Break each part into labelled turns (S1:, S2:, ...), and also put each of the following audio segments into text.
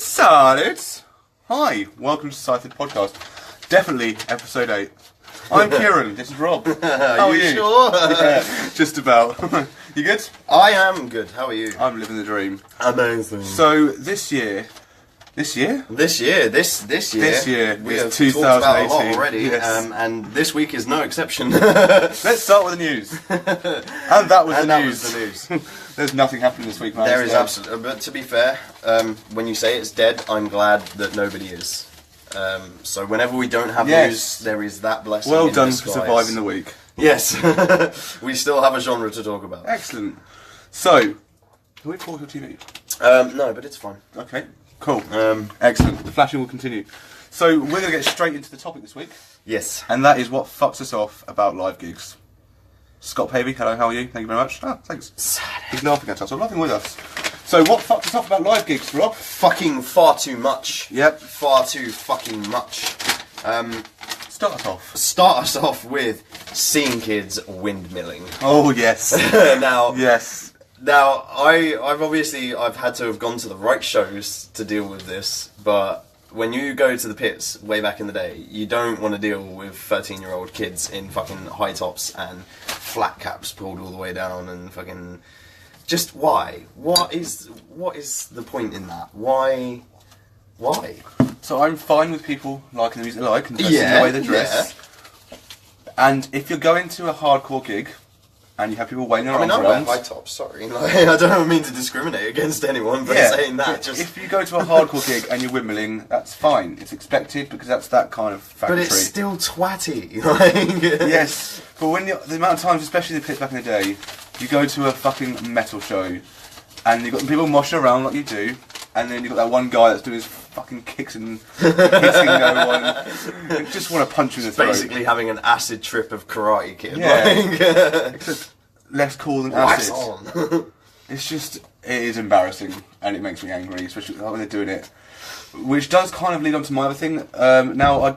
S1: Solid. Hi, welcome to Scythed Podcast. Definitely episode 8. I'm Kieran, this is Rob. How are you?
S2: Sure?
S1: Yeah, just about. You good?
S2: I am good, how are you?
S1: I'm living the dream.
S2: Amazing.
S1: So this year,
S2: This year, we
S1: is
S2: have
S1: 2018.
S2: talked about a lot already,
S1: yes.
S2: and this week is no exception.
S1: Let's start with the news. And that was the news.
S2: Was the news.
S1: There's nothing happening this week, man.
S2: There is absolutely, but to be fair, when you say it's dead, I'm glad that nobody is. So whenever we don't have news, there is that blessing.
S1: Well
S2: in
S1: done
S2: disguise.
S1: for surviving the week.
S2: Yes, we still have a genre to talk about.
S1: Excellent. So, can we pause your TV?
S2: No, but it's fine.
S1: Okay, cool. Excellent. The flashing will continue. So we're going to get straight into the topic this week.
S2: Yes.
S1: And that is what fucks us off about live gigs. Scott Pavey, hello, how are you? Thank you very much. Ah, thanks. He's laughing at us, or laughing with us. So what fucks us off about live gigs, Rob?
S2: Fucking far too much.
S1: Yep.
S2: Far too fucking much.
S1: Start us off
S2: with seeing kids windmilling.
S1: Oh, yes.
S2: Now,
S1: yes.
S2: Now, I've had to have gone to the right shows to deal with this, but when you go to the pits way back in the day, you don't want to deal with 13-year-old kids in fucking high tops and flat caps pulled all the way down and fucking... Just why? What is the point in that? Why?
S1: So I'm fine with people liking the music they like and dressing the way they dress. Yeah. And if you're going to a hardcore gig and you have people waiting around,
S2: I wear high tops. Sorry, I don't mean to discriminate against anyone by saying that. Just
S1: if you go to a hardcore gig and you're windmilling, that's fine. It's expected because that's that kind of factory.
S2: But it's still twatty.
S1: Yes, but when the amount of times, especially the pits back in the day, you go to a fucking metal show and you've got people moshing around like you do. And then you've got that one guy that's doing his fucking kicks and hitting no one. You just want to punch him in the throat.
S2: Basically having an acid trip of Karate Kid.
S1: Yeah. Except less cool than acid.
S2: On.
S1: It is embarrassing and it makes me angry, especially when they're doing it. Which does kind of lead on to my other thing. Now, I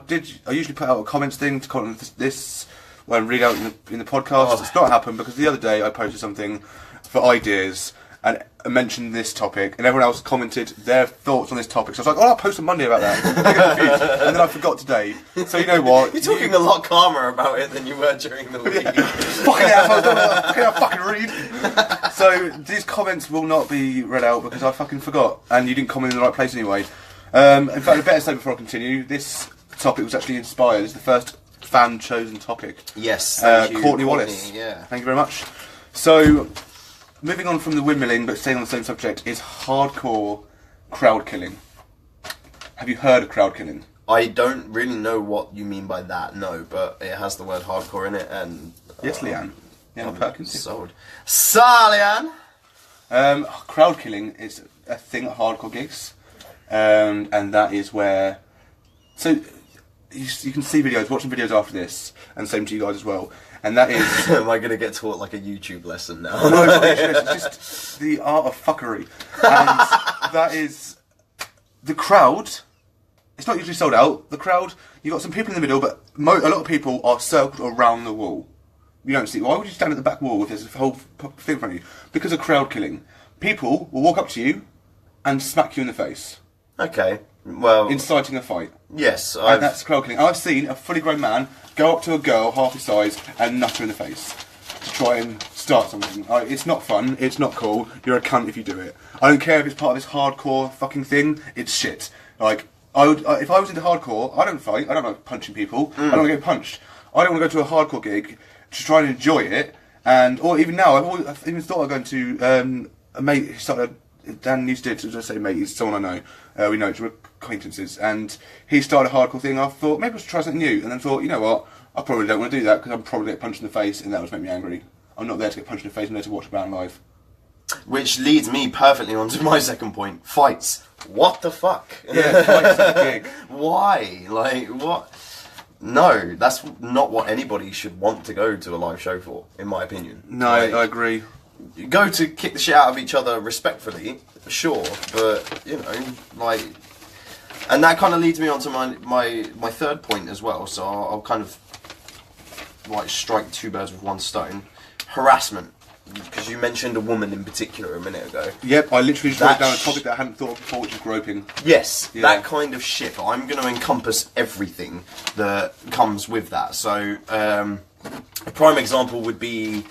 S1: usually put out a comments thing to comment this when I read out in the podcast. It's not happened because the other day I posted something for ideas and I mentioned this topic, and everyone else commented their thoughts on this topic. So I was like, I'll post on Monday about that. And then I forgot today. So you know what?
S2: You're talking a lot calmer about it than you were during the week.
S1: Fucking assholes, don't fucking read. So these comments will not be read out because I fucking forgot, and you didn't comment in the right place anyway. In fact, I better say before I continue, this topic was actually inspired. It's the first fan-chosen topic.
S2: Yes, thank you,
S1: Courtney Wallace.
S2: Yeah.
S1: Thank you very much. So... moving on from the windmilling, but staying on the same subject, is hardcore crowd killing. Have you heard of crowd killing?
S2: I don't really know what you mean by that, no, but it has the word hardcore in it, and...
S1: Yes, Leanne. Yeah, Perkins.
S2: Sold. Leanne!
S1: Crowd killing is a thing at hardcore gigs, and that is where... So, you can see videos, watching videos after this, and same to you guys as well. And that is...
S2: Am I going to get taught like a YouTube lesson now?
S1: No, it's just the art of fuckery. And that is... The crowd... It's not usually sold out. The crowd... You've got some people in the middle, but a lot of people are circled around the wall. You don't see... Why would you stand at the back wall if there's a whole thing in front of you? Because of crowd killing. People will walk up to you and smack you in the face.
S2: Okay, well...
S1: Inciting a fight.
S2: Yes,
S1: And that's crowd killing. I've seen a fully grown man go up to a girl half his size and nut her in the face to try and start something. It's not fun, it's not cool, you're a cunt if you do it. I don't care if it's part of this hardcore fucking thing, it's shit. Like, if I was into hardcore, I don't fight, I don't like punching people, I don't want to get punched. I don't want to go to a hardcore gig to try and enjoy it, or even now, I've even thought of going to a mate who started... Dan used to just say mate, he's someone I know, we know each other, acquaintances, and he started a hardcore thing. I thought maybe I should try something new, and then thought, you know what, I probably don't want to do that because I'm probably get punched in the face, and that would make me angry. I'm not there to get punched in the face, I'm there to watch a band live.
S2: Which leads me perfectly on to my second point, fights. What the fuck?
S1: Yeah, fights at a gig.
S2: Why? Like, what? No, that's not what anybody should want to go to a live show for, in my opinion.
S1: No,
S2: like,
S1: I agree.
S2: You go to kick the shit out of each other respectfully, sure, but, you know, like... And that kind of leads me on to my third point as well, so I'll kind of, like, strike two birds with one stone. Harassment. because you mentioned a woman in particular a minute ago.
S1: Yep, I literally just wrote
S2: That
S1: down a topic that I hadn't thought of before, which is groping.
S2: Yes,
S1: Yeah.
S2: that kind of shit. But I'm going to encompass everything that comes with that. So, a prime example would be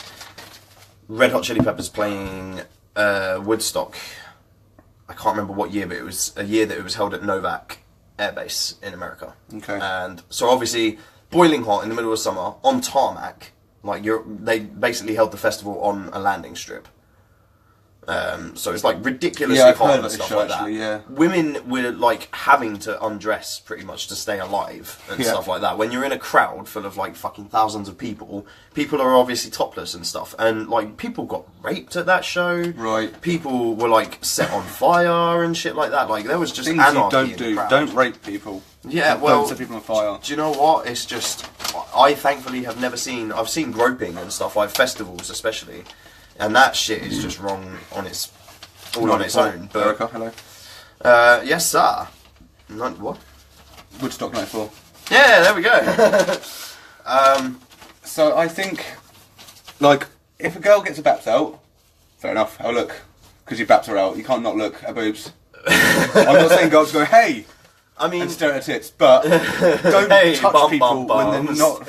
S2: Red Hot Chili Peppers playing Woodstock. I can't remember what year, but it was a year that it was held at Novak Air Base in America.
S1: Okay.
S2: And so obviously, boiling hot in the middle of summer on tarmac. Like they basically held the festival on a landing strip. So it's like ridiculously
S1: Yeah, I've
S2: hot
S1: heard
S2: and
S1: of this
S2: stuff
S1: show,
S2: like
S1: actually,
S2: that.
S1: yeah.
S2: Women were like having to undress pretty much to stay alive and
S1: Yeah.
S2: stuff like that. When you're in a crowd full of like fucking thousands of people are obviously topless and stuff. And like people got raped at that show.
S1: Right.
S2: People were like set on fire and shit like that. Like there was just
S1: Things you
S2: anarchy
S1: don't
S2: in the
S1: do.
S2: crowd.
S1: Don't rape people.
S2: Yeah,
S1: Don't
S2: well,
S1: set people on fire.
S2: do you know what? It's just, I thankfully have never seen, I've seen groping and stuff, like festivals especially, and that shit is just wrong on its, all on its own. But,
S1: Erica, hello.
S2: yes sir. What?
S1: Woodstock 94.
S2: Yeah, there we go.
S1: So I think, like, if a girl gets her baps out, fair enough, have a look. Because your baps are out, you can't not look at boobs. I'm not saying girls go, hey!
S2: I mean,
S1: And stare at her tits, but don't
S2: Hey,
S1: touch
S2: bum,
S1: people
S2: bum,
S1: when they're
S2: bums.
S1: not.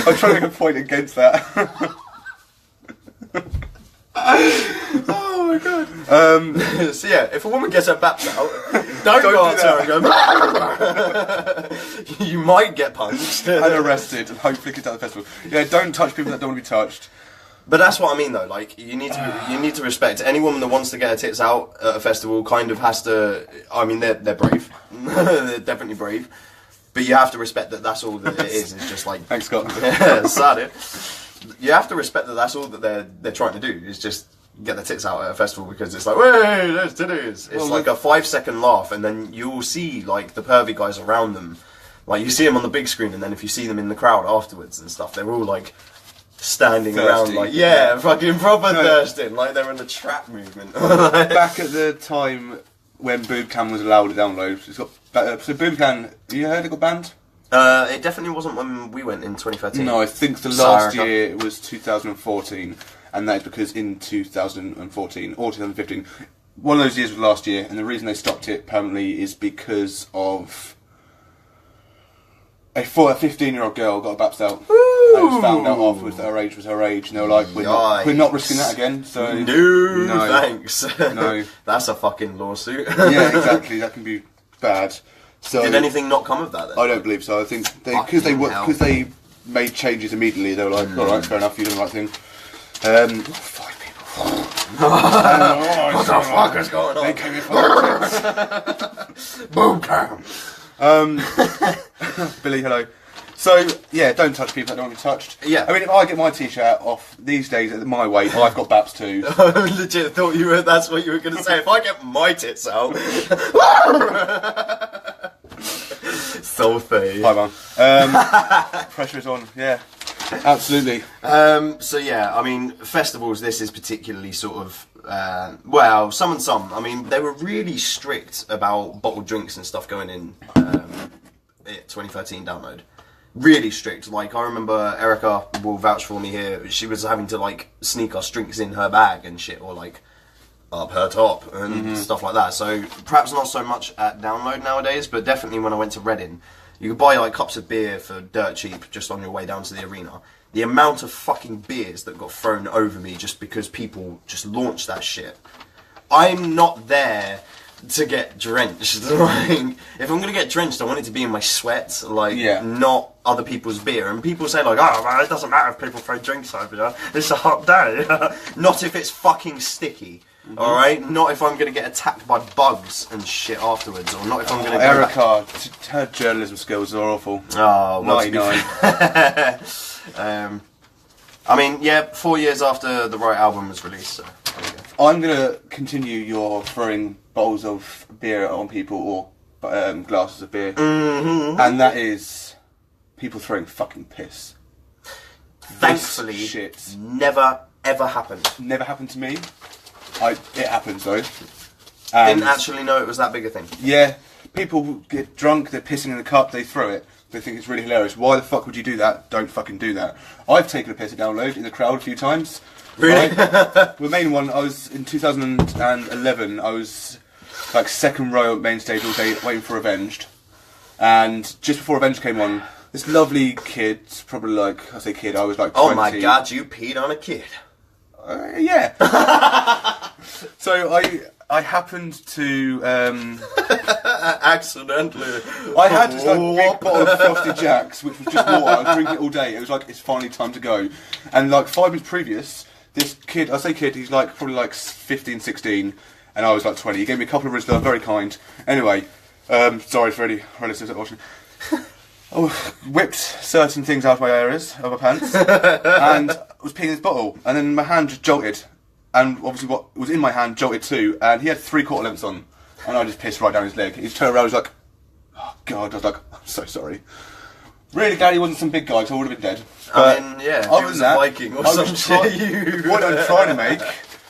S1: I'm trying to make a point against that.
S2: oh my god. So yeah, if a woman gets her baps out, don't go up
S1: do
S2: to her and go, you might get punched.
S1: And arrested and hopefully kicked out of the festival. Yeah, don't touch people that don't want to be touched.
S2: But that's what I mean, though. Like, you need to respect any woman that wants to get her tits out at a festival. Kind of has to. I mean, they're brave. They're definitely brave. But you have to respect that. That's all that it is. It's just like
S1: Thanks, Scott.
S2: sad it. You have to respect that. That's all that they're trying to do. Is just get their tits out at a festival because it's like, hey, there's titties. It's
S1: Well,
S2: like a 5-second laugh, and then you'll see like the pervy guys around them. Like you see them on the big screen, and then if you see them in the crowd afterwards and stuff, they're all like standing around
S1: Thirsty.
S2: like, yeah, fucking proper thirsting, like they're in the trap movement.
S1: Back at the time when Boob Cam was allowed to download, it's got so Boob Cam. Have you heard it got banned?
S2: It definitely wasn't when we went in 2013.
S1: No, I think the
S2: Sorry,
S1: last
S2: Erica.
S1: year was 2014, and that's because in 2014 or 2015, one of those years was last year, and the reason they stopped it permanently is because of a 15-year-old girl got her baps out. And was found out afterwards that her age was her age, and they were like, we're not risking that again. So
S2: No, thanks.
S1: No.
S2: That's a fucking lawsuit.
S1: Yeah, exactly. That can be bad. So
S2: Did anything not come of that then?
S1: I don't believe so. I think
S2: Fucking hell.
S1: because they made changes immediately. They were like, all right, fair enough, you did the right thing. 5 people.
S2: What the fuck is going on?
S1: They came in for
S2: Boom cam.
S1: Billy, hello. So yeah, don't touch people that don't want to be touched.
S2: Yeah.
S1: I mean, if I get my t-shirt off these days at my weight, I've got baps too.
S2: I legit thought that's what you were going to say. If I get my tits out. So fey.
S1: Hi, man. Pressure is on. Yeah, absolutely.
S2: So yeah, I mean, festivals, this is particularly sort of, well, some and some. I mean, they were really strict about bottled drinks and stuff going in 2013 download. Really strict. Like, I remember Erica will vouch for me here. She was having to, like, sneak us drinks in her bag and shit, or, like, up her top and stuff like that. So, perhaps not so much at download nowadays, but definitely when I went to Reading, you could buy, like, cups of beer for dirt cheap just on your way down to the arena. The amount of fucking beers that got thrown over me just because people just launched that shit. I'm not there to get drenched. Like, if I'm gonna get drenched, I want it to be in my sweat, like, not other people's beer. And people say, like, oh, well, it doesn't matter if people throw drinks over you. It's a hot day. Not if it's fucking sticky. Alright? Not if I'm gonna get attacked by bugs and shit afterwards, or not if I'm gonna go
S1: Erica, her journalism skills are awful.
S2: Oh, well,
S1: 99.
S2: I mean, yeah, 4 years after the Right album was released, so there we go.
S1: I'm gonna continue your throwing bottles of beer on people or glasses of beer, and that is people throwing fucking piss.
S2: Thankfully,
S1: This shit
S2: never ever happened.
S1: never happened to me. It happens though.
S2: Didn't actually know it was that big a thing.
S1: Yeah, people get drunk, they're pissing in the cup, they throw it. They think it's really hilarious. Why the fuck would you do that? Don't fucking do that. I've taken a piss at download in the crowd a few times.
S2: Really?
S1: Right? The main one, I was in 2011. I was like second row at main stage all day, waiting for Avenged. And just before Avenged came on, this lovely kid, probably like, I say kid, I was like 20.
S2: Oh my god, you peed on a kid.
S1: Yeah. So I happened to
S2: accidentally.
S1: I had this like big bottle of Frosty Jacks, which was just water. I was drinking it all day. It was like, it's finally time to go. And like 5 minutes previous, this kid, I say kid, he's like probably like 15, 16, and I was like 20. He gave me a couple of Rizla, very kind. Anyway, sorry for any relatives that are watching. I whipped certain things out of my areas of my pants and was peeing in this bottle, and then my hand just jolted, and obviously what was in my hand jolted too, and he had 3/4 lengths on, and I just pissed right down his leg. He turned around, he was like, oh god, I was like, I'm so sorry. Really glad he wasn't some big guy, so I would have been dead. But
S2: I mean, yeah,
S1: other
S2: he was
S1: than that,
S2: a Viking or some shit.
S1: What I'm trying to make,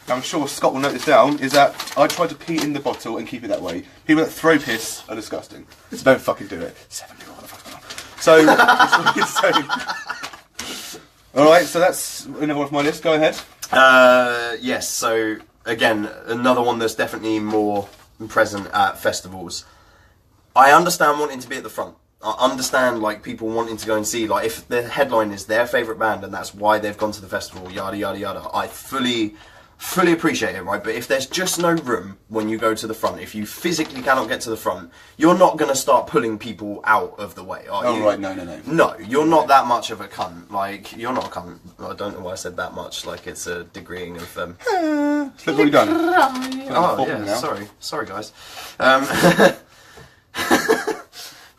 S1: I'm sure Scott will note this down, is that I try to pee in the bottle and keep it that way. People that throw piss are disgusting. So don't fucking do it. 7 people, what the fuck's going on? So, alright, so that's another one off my list, go ahead.
S2: Yes, so again, another one that's definitely more present at festivals. I understand wanting to be at the front. I understand like people wanting to go and see, like if the headline is their favourite band and that's why they've gone to the festival, yada yada yada. I fully appreciate it, right? But if there's just no room when you go to the front, if you physically cannot get to the front, you're not going to start pulling people out of the way, are you?
S1: Oh, right, no.
S2: No, you're not that much of a cunt. Like, you're not a cunt. I don't know why I said that much, like it's a degreeing of...
S1: Look what you've done.
S2: Oh, yeah, sorry guys.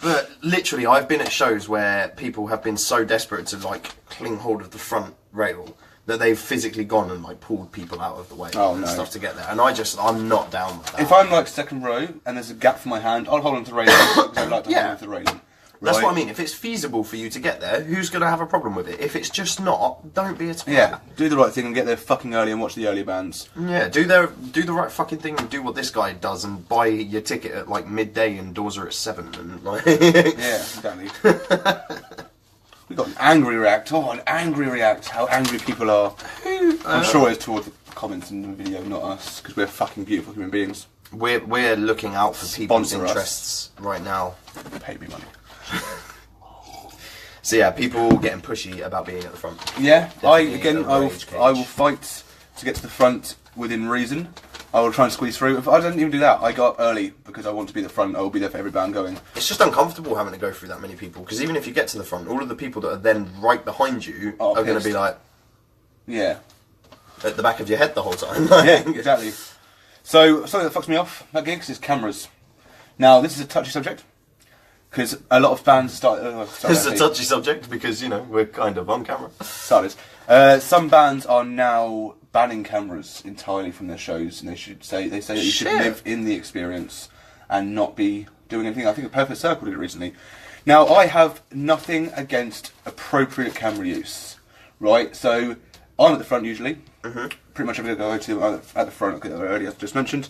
S2: But literally, I've been at shows where people have been so desperate to like cling hold of the front rail that they've physically gone and like pulled people out of the way and stuff to get there. And I'm not down with that.
S1: If I'm like second row and there's a gap for my hand, I'll hold on to the railing because I like to hold on to the railing.
S2: That's what I mean. If it's feasible for you to get there, who's going to have a problem with it? If it's just not, don't be a twat.
S1: Yeah, do the right thing and get there fucking early and watch the early bands.
S2: Yeah, do the right fucking thing and do what this guy does and buy your ticket at like midday and doors are at 7 and like.
S1: Yeah, exactly. We got an angry react. Oh, an angry react. How angry people are. I'm sure it's toward the comments in the video, not us, because we're fucking beautiful human beings.
S2: We're looking out for people's
S1: Sponsor
S2: interests right now.
S1: Pay me money.
S2: So yeah, people getting pushy about being at the front.
S1: Yeah, I
S2: Definitely
S1: will fight to get to the front within reason. I will try and squeeze through. If I don't even do that, I go up early because I want to be at the front. I will be there for every band going.
S2: It's just uncomfortable having to go through that many people because even if you get to the front, all of the people that are then right behind you are going to be like,
S1: yeah,
S2: at the back of your head the whole time.
S1: Yeah, exactly. So something that fucks me off at gigs is cameras. Now this is a touchy subject because a lot of bands start.
S2: This is a touchy subject because you know we're kind of on camera.
S1: Started. Some bands are now banning cameras entirely from their shows, and they say that you should live in the experience and not be doing anything. I think a Perfect Circle did it recently. Now I have nothing against appropriate camera use, right? So I'm at the front usually. Pretty much everything I go to at the front, earlier as just mentioned.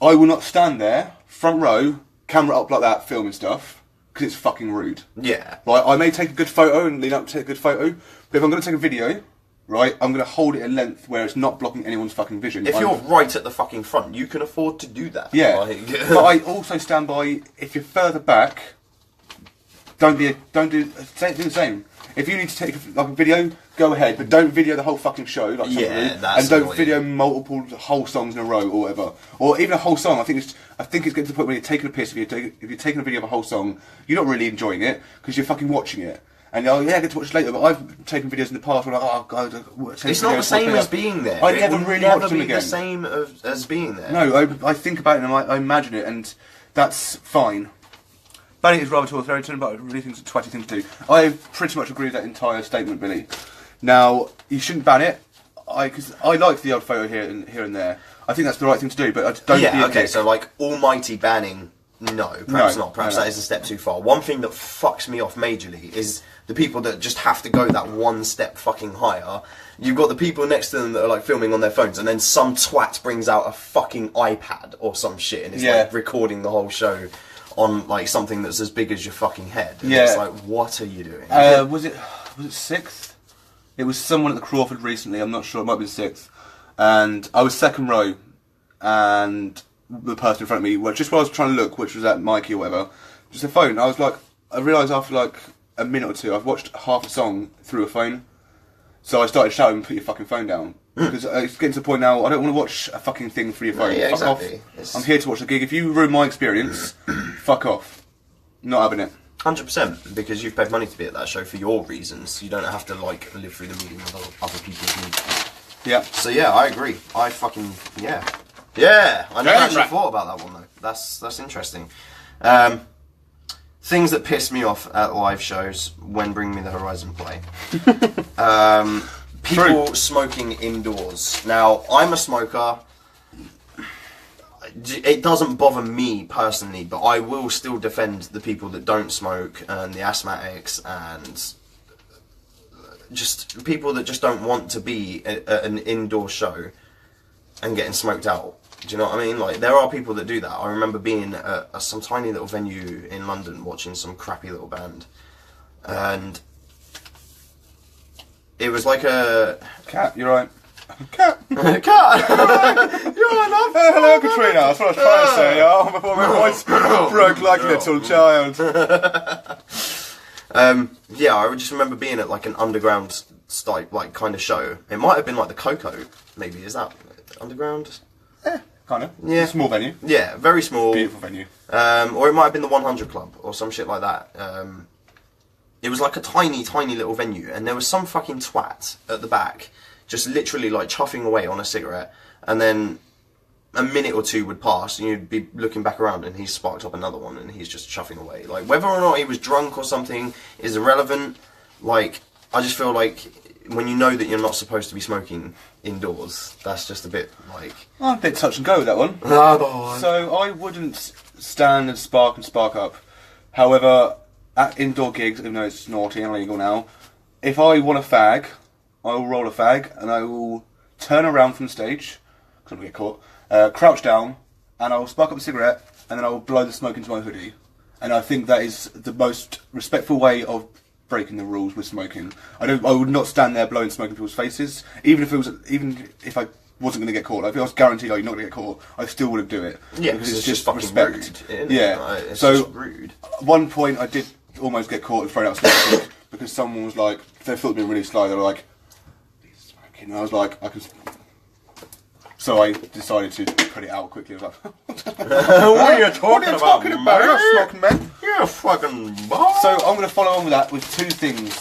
S1: I will not stand there, front row, camera up like that, filming stuff, because it's fucking rude.
S2: Yeah.
S1: Right, I may take a good photo and lean up to take a good photo, but if I'm going to take a video, right, I'm going to hold it at length where it's not blocking anyone's fucking vision.
S2: If you're right at the fucking front, you can afford to do that.
S1: Yeah.
S2: Like...
S1: But I also stand by, if you're further back, do the same. If you need to take a video, go ahead, but don't video the whole fucking show, like and don't video multiple whole songs in a row or whatever, or even a whole song. I think it's getting to the point where you're taking a piss. If you're taking a video of a whole song, you're not really enjoying it because you're fucking watching it. And I get to watch it later, but I've taken videos in the past where I'm like, oh god,
S2: it's not the same as being there.
S1: I never really watched them again.
S2: The same as being there.
S1: No, I think about it and I imagine it, and that's fine. Banning is rather authoritarian, but I really think it's a twatty thing to do. I pretty much agree with that entire statement, Billy. Now, you shouldn't ban it, because I like the odd photo here and there. I think that's the right thing to do, but I don't.
S2: Yeah, okay, so like almighty banning, no, perhaps not. Perhaps that is a step too far. One thing that fucks me off majorly is the people that just have to go that one step fucking higher. You've got the people next to them that are like filming on their phones, and then some twat brings out a fucking iPad or some shit and is like recording the whole show on like something that's as big as your fucking head. And
S1: Yeah.
S2: it's like, what are you doing?
S1: Was it 6th? It was someone at the Crawford recently, I'm not sure, it might be 6th. And I was second row, and the person in front of me, well, just while I was trying to look, which was at Mikey or whatever, just a phone. I was like, I realised after like a minute or two, I've watched half a song through a phone. So I started shouting, put your fucking phone down. Because it's getting to the point now, I don't want to watch a fucking thing through your phone.
S2: yeah,
S1: Fuck
S2: exactly.
S1: off. I'm here to watch the gig. If you ruin my experience, fuck off. Not having it.
S2: 100%, because you've paid money to be at that show for your reasons. You don't have to like live through the medium of other people's needs.
S1: Yeah.
S2: So yeah, I agree. I fucking yeah. I never actually thought about that one though. That's interesting. Things that piss me off at live shows when Bring Me the Horizon play. People smoking indoors. Now, I'm a smoker. It doesn't bother me personally, but I will still defend the people that don't smoke and the asthmatics and just people that just don't want to be at an indoor show and getting smoked out. Do you know what I mean? Like, there are people that do that. I remember being at some tiny little venue in London watching some crappy little band, and it was like a...
S1: Cat, you're right. Cat!
S2: Cat!
S1: You're right, love! Hello, Katrina, that's what I was trying to say, oh, before my voice broke like a little child.
S2: Yeah, I just remember being at like an underground like kind of show. It might have been like the Coco, maybe. Is that underground?
S1: Yeah, kind of.
S2: Yeah.
S1: Small venue.
S2: Yeah, very small.
S1: Beautiful venue.
S2: Or it might have been the 100 Club or some shit like that. It was like a tiny, tiny little venue, and there was some fucking twat at the back, just literally like chuffing away on a cigarette, and then a minute or two would pass, and you'd be looking back around, and he's sparked up another one, and he's just chuffing away. Like, whether or not he was drunk or something is irrelevant. Like, I just feel like when you know that you're not supposed to be smoking indoors, that's just a bit like...
S1: I'm a bit touch and go with that one. So I wouldn't stand and spark up. However, at indoor gigs, even though it's naughty and illegal now, if I want a fag, I will roll a fag, and I will turn around from the stage, because I'm going to get caught, crouch down, and I will spark up a cigarette, and then I will blow the smoke into my hoodie. And I think that is the most respectful way of breaking the rules with smoking. I would not stand there blowing smoke in people's faces, even if I wasn't going to get caught. Like, if I was guaranteed, you're not going to get caught, I still wouldn't do it.
S2: Yeah,
S1: because it's
S2: just
S1: just
S2: fucking
S1: respect.
S2: rude, isn't it?
S1: Yeah.
S2: Like, it's
S1: so
S2: just rude.
S1: at one point, I did almost get caught and thrown out smoking because someone was like, they thought me really sly. They were like, "He's smoking." And I was like, I can. So I decided to put it out quickly. I was like,
S2: What are you talking about,
S1: You're not smoking, man.
S2: You're a fucking ball.
S1: So I'm going to follow on with that with two things,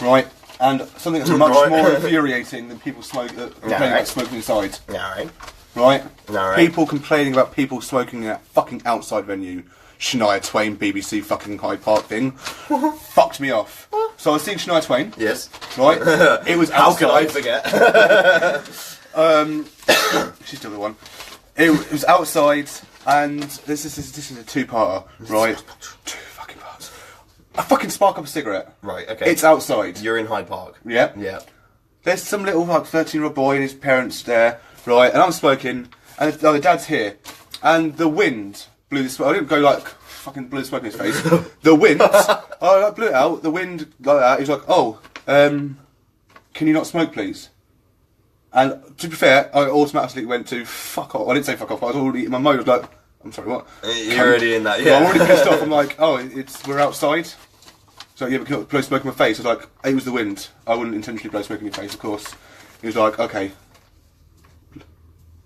S1: right? And something that's much more infuriating than people complaining about smoking inside,
S2: Alright.
S1: right?
S2: Alright.
S1: People complaining about people smoking in that fucking outside venue. Shania Twain BBC fucking Hyde Park thing fucked me off. So I was seeing Shania Twain,
S2: Yes.
S1: right? It was
S2: How
S1: outside.
S2: could I forget?
S1: She's still the one. It was outside, and this is a two-parter, right? Two fucking parts. I fucking spark up a cigarette.
S2: Right, okay.
S1: It's outside.
S2: You're in Hyde Park.
S1: Yeah.
S2: Yeah.
S1: There's some little like 13-year-old boy and his parents there, right? And I'm smoking, and the dad's here, and the wind blew the smoke. I didn't go like fucking blew the smoke in his face. The wind, I blew it out. The wind like that. He's like, "Oh, can you not smoke, please?" And to be fair, I automatically went to fuck off. I didn't say fuck off. I was already in my mode. I was like, "I'm sorry, what?"
S2: You're already in that, yeah.
S1: I'm already pissed off. I'm like, "Oh, we're outside." So yeah, we cannot blow smoke in my face. I was like, it was the wind. I wouldn't intentionally blow smoke in your face, of course. He was like, okay.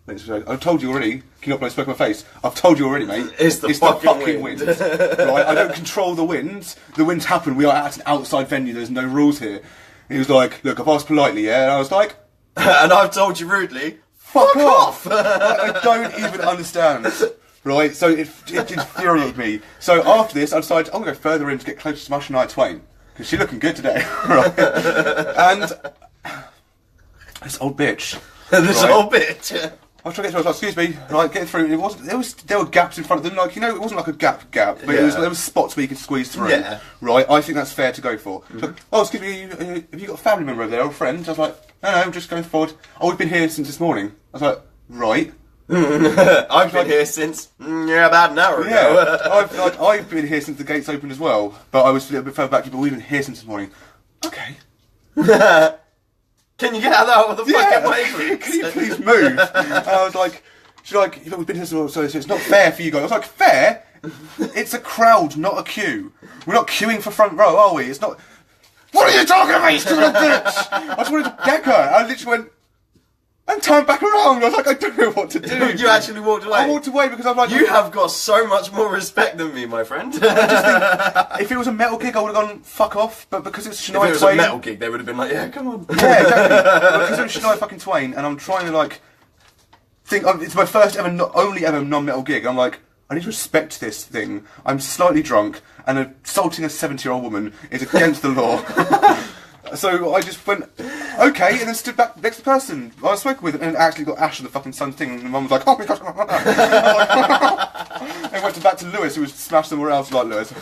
S1: I've told you already. Can you not blow smoke in my face? I've told you already, mate.
S2: It's the fucking wind.
S1: Right? I don't control the winds. The winds happen. We are at an outside venue. There's no rules here. He was like, look, I've asked politely, yeah? And I was like...
S2: And I've told you rudely,
S1: fuck off! I don't even understand. Right, so it infuriated me. So after this, I decided I'm going to go further in to get closer to my Shania Twain. Because she's looking good today. Right? And this old bitch.
S2: This
S1: right?
S2: old bitch.
S1: I was trying to get through, I was like, excuse me, right, get through. There were gaps in front of them, like, you know, it wasn't like a gap, but
S2: Yeah.
S1: there was spots where you could squeeze through.
S2: Yeah.
S1: Right, I think that's fair to go for. So, oh, excuse me, have you got a family member over there or a friend? I was like, no, I'm just going forward. Oh, we've been here since this morning. I was like, right.
S2: I've been here since about an hour ago.
S1: Yeah, I've been here since the gates opened as well, but I was a little bit further back. But we've been here since this morning. Okay.
S2: Can you get out of the fucking way, please?
S1: Can you please move? And I was like, she's like, we've been here since, so it's not fair for you guys. I was like, fair? It's a crowd, not a queue. We're not queuing for front row, are we? It's not. What are you talking about, you stupid bitch? I just wanted to deck her. I literally went. And turned back around. I was like, I don't know what to do.
S2: You actually walked away?
S1: I walked away because I'm like...
S2: You have got so much more respect than me, my friend.
S1: I just think, if it was a metal gig, I would have gone, fuck off. But because it's Shania Twain...
S2: If it was a metal gig, they would have been like, yeah, come on.
S1: Yeah, exactly. Because it was Shania fucking Twain, and I'm trying to, like... It's my first ever, only ever non-metal gig. I'm like, I need to respect this thing. I'm slightly drunk, and assaulting a 70-year-old woman is against the law. So I just went, okay, and then stood back next to the person I was smoking with, and actually got Ash on the fucking Sun thing, and the mum was like, oh my gosh, and went back to Lewis, who was smashed somewhere else, like, Lewis.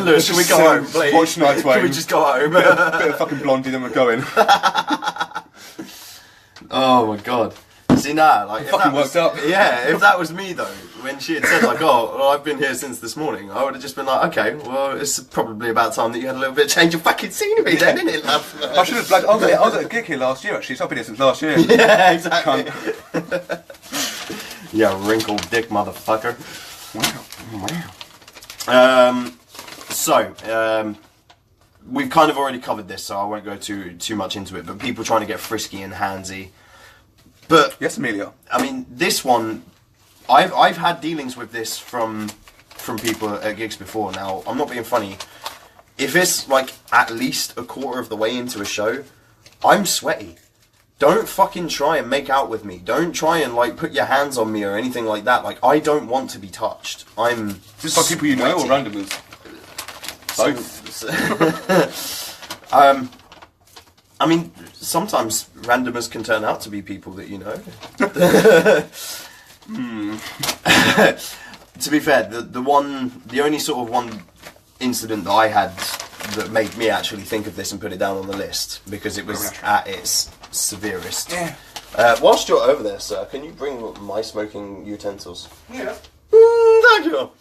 S2: Lewis, should we go home, please?
S1: Watch Shania Twain.
S2: Can we just go home?
S1: bit of fucking Blondie, then we're going.
S2: Oh my god. See now, like,
S1: fucking worked up.
S2: Yeah, if that was me though, when she had said like, "Oh, well, I've been here since this morning," I would have just been like, "Okay, well, it's probably about time that you had a little bit of change of fucking scenery, then, isn't it, love?"
S1: I should have. Like, I was at a gig here last year actually, so I've been here since last year.
S2: Yeah, exactly. Yeah, wrinkled dick, motherfucker. Wow. We've kind of already covered this, so I won't go too much into it. But people trying to get frisky and handsy. But
S1: yes, Amelia.
S2: I mean, this one, I've had dealings with this from people at gigs before. Now, I'm not being funny. If it's like at least a quarter of the way into a show, I'm sweaty. Don't fucking try and make out with me. Don't try and like put your hands on me or anything like that. Like, I don't want to be touched. I'm
S1: just by people you know or randomers.
S2: Both. I mean, sometimes randomers can turn out to be people that you know. To be fair, the only sort of one incident that I had that made me actually think of this and put it down on the list, because it was at its severest.
S1: Yeah.
S2: Whilst you're over there, sir, can you bring my smoking utensils?
S1: Yeah.
S2: Thank you.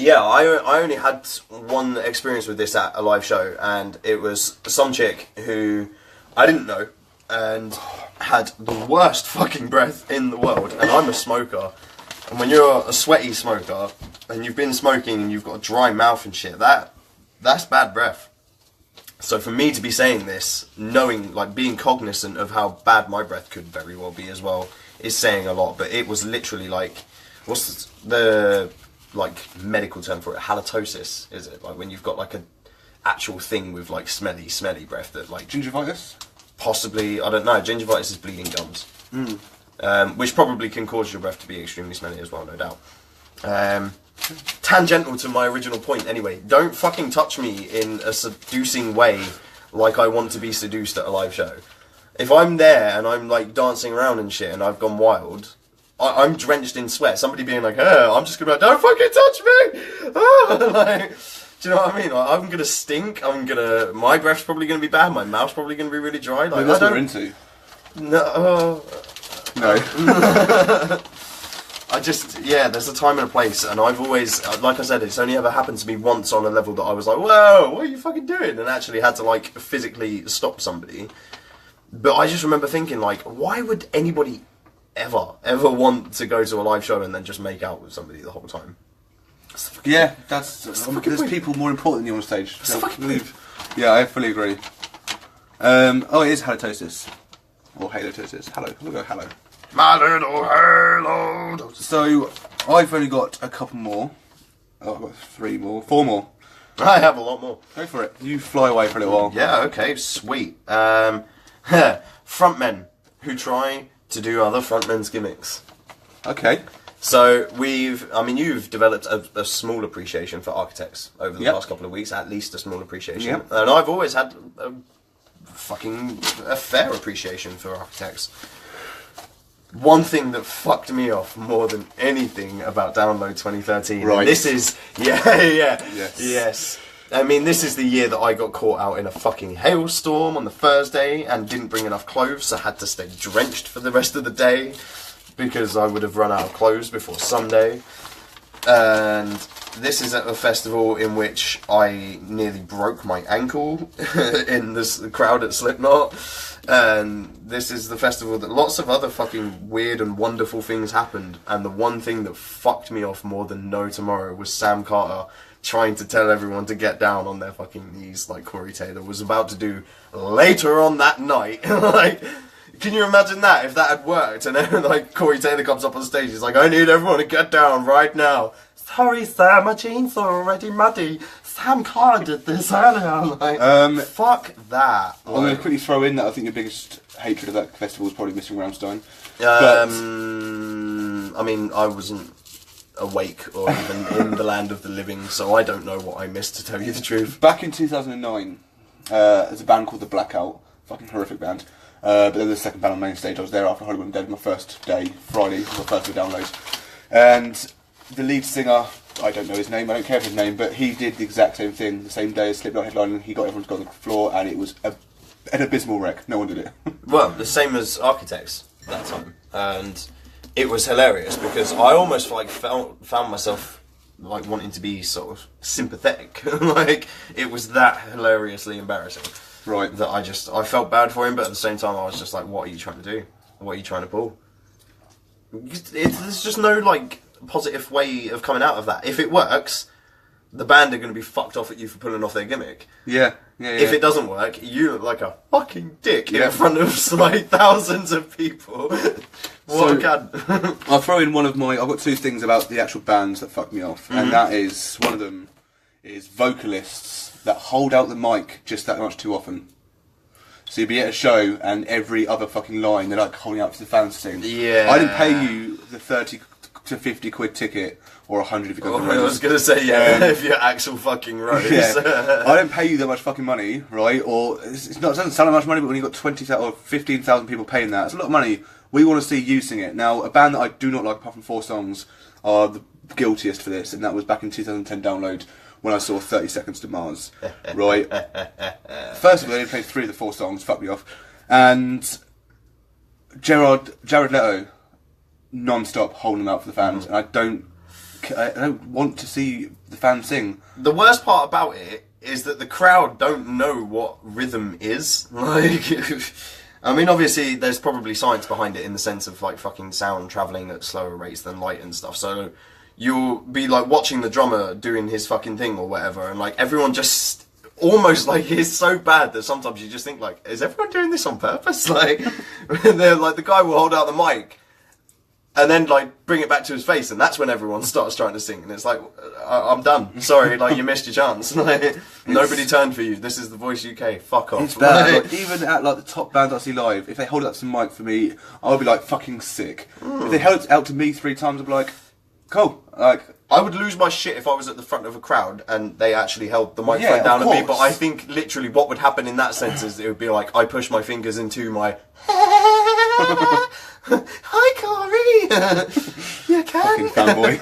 S2: Yeah, I only had one experience with this at a live show, and it was some chick who I didn't know and had the worst fucking breath in the world, and I'm a smoker. And when you're a sweaty smoker and you've been smoking and you've got a dry mouth and shit, that's bad breath. So for me to be saying this, knowing, like, being cognizant of how bad my breath could very well be as well, is saying a lot. But it was literally like, what's the like medical term for it? Halitosis, is it? Like when you've got like a actual thing with like smelly breath that like
S1: Gingivitis?
S2: Possibly, I don't know. Gingivitis is bleeding gums, which probably can cause your breath to be extremely smelly as well, no doubt. Tangential to my original point, anyway. Don't fucking touch me in a seducing way, like I want to be seduced at a live show. If I'm there and I'm like dancing around and shit, and I've gone wild, I'm drenched in sweat. Somebody being like, "Oh," I'm just gonna be like, "Don't fucking touch me!" Oh, like, do you know what I mean? Like, I'm gonna stink. My breath's probably gonna be bad. My mouth's probably gonna be really dry. Like,
S1: that's what we're into.
S2: No.
S1: No.
S2: There's a time and a place, and I've always, like I said, it's only ever happened to me once on a level that I was like, "Whoa, what are you fucking doing?" and actually had to like physically stop somebody. But I just remember thinking, like, why would anybody ever want to go to a live show and then just make out with somebody the whole time?
S1: Yeah, there's people more important than you on stage. Yeah, I fully agree. It is halitosis. Or halitosis. Hello. We'll go hello.
S2: My little halo.
S1: So, I've only got a couple more. Oh, I've got 4 more.
S2: I have a lot more.
S1: Go for it. You fly away for a little while.
S2: Yeah, okay, sweet. Frontmen who try to do other frontmen's gimmicks.
S1: Okay.
S2: So you've developed a small appreciation for architects over the past couple of weeks, at least a small appreciation.
S1: Yep.
S2: And I've always had a fair appreciation for architects. One thing that fucked me off more than anything about Download 2013,
S1: right?
S2: And this is, yes. I mean, this is the year that I got caught out in a fucking hailstorm on the Thursday and didn't bring enough clothes, so had to stay drenched for the rest of the day because I would have run out of clothes before Sunday. And this is at a festival in which I nearly broke my ankle in this crowd at Slipknot. And this is the festival that lots of other fucking weird and wonderful things happened. And the one thing that fucked me off more than no tomorrow was Sam Carter trying to tell everyone to get down on their fucking knees like Corey Taylor was about to do later on that night. Like, can you imagine that if that had worked? And then like Corey Taylor comes up on stage, he's like, I need everyone to get down right now. Sorry, Sam, my jeans are already muddy. Sam Carter did this earlier. Like, fuck that.
S1: I'm going to quickly throw in that I think your biggest hatred of that festival was probably missing Rammstein.
S2: I mean, I wasn't awake or even in the land of the living, so I don't know what I missed, to tell you the truth.
S1: Back in 2009, there's a band called The Blackout, fucking horrific band. But then the second band on main stage, I was there after Hollywood and Dead, my first day, Friday, was my first day download. And the lead singer, I don't know his name, I don't care for his name, but he did the exact same thing the same day as Slipknot headline, and he got everyone to go on the floor, and it was an abysmal wreck. No one did it.
S2: Well, the same as Architects that time, and it was hilarious because I almost like found myself like wanting to be sort of sympathetic. Like, it was that hilariously embarrassing.
S1: Right.
S2: That I felt bad for him, but at the same time I was just like, what are you trying to do? What are you trying to pull? There's just no like positive way of coming out of that. If it works, the band are going to be fucked off at you for pulling off their gimmick.
S1: Yeah.
S2: If it doesn't work, you look like a fucking dick in front of like thousands of people. What a cad.
S1: I'll throw in I've got two things about the actual bands that fuck me off, and that is, one of them is vocalists that hold out the mic just that much too often. So you'd be at a show and every other fucking line they're like holding out for the fans to sing.
S2: Yeah.
S1: I didn't pay you the 30 to 50 quid ticket, or 100 if you go to
S2: I was going to say, if you're Axl fucking Rose.
S1: Yeah. I don't pay you that much fucking money, right? Or it doesn't sound like much money, but when you've got 20,000 or 15,000 people paying that, it's a lot of money. We want to see you sing it. Now, a band that I do not like, apart from 4 songs, are the guiltiest for this, and that was back in 2010 Download, when I saw 30 Seconds to Mars, right? First of all, they only played 3 of the 4 songs, fuck me off. And Jared Leto, non-stop holding them out for the fans, and I don't want to see the fans sing.
S2: The worst part about it is that the crowd don't know what rhythm is. Like, I mean, obviously, there's probably science behind it in the sense of like fucking sound travelling at slower rates than light and stuff. So you'll be like watching the drummer doing his fucking thing or whatever, and like everyone just almost like it's so bad that sometimes you just think like, is everyone doing this on purpose? Like, they're like, the guy will hold out the mic and then like bring it back to his face, and that's when everyone starts trying to sing, and it's like, I'm done. Sorry, like you missed your chance. Like, nobody turned for you. This is The Voice UK. Fuck off.
S1: It's bad. Like, even at like the top bands I see live, if they hold up some mic for me, I'll be like fucking sick. If they held it out to me 3 times, I'd be like, cool. Like,
S2: I would lose my shit if I was at the front of a crowd and they actually held the microphone down at me, but I think literally what would happen in that sense is it would be like, I push my fingers into my hi Corey! You can?
S1: fucking fanboy.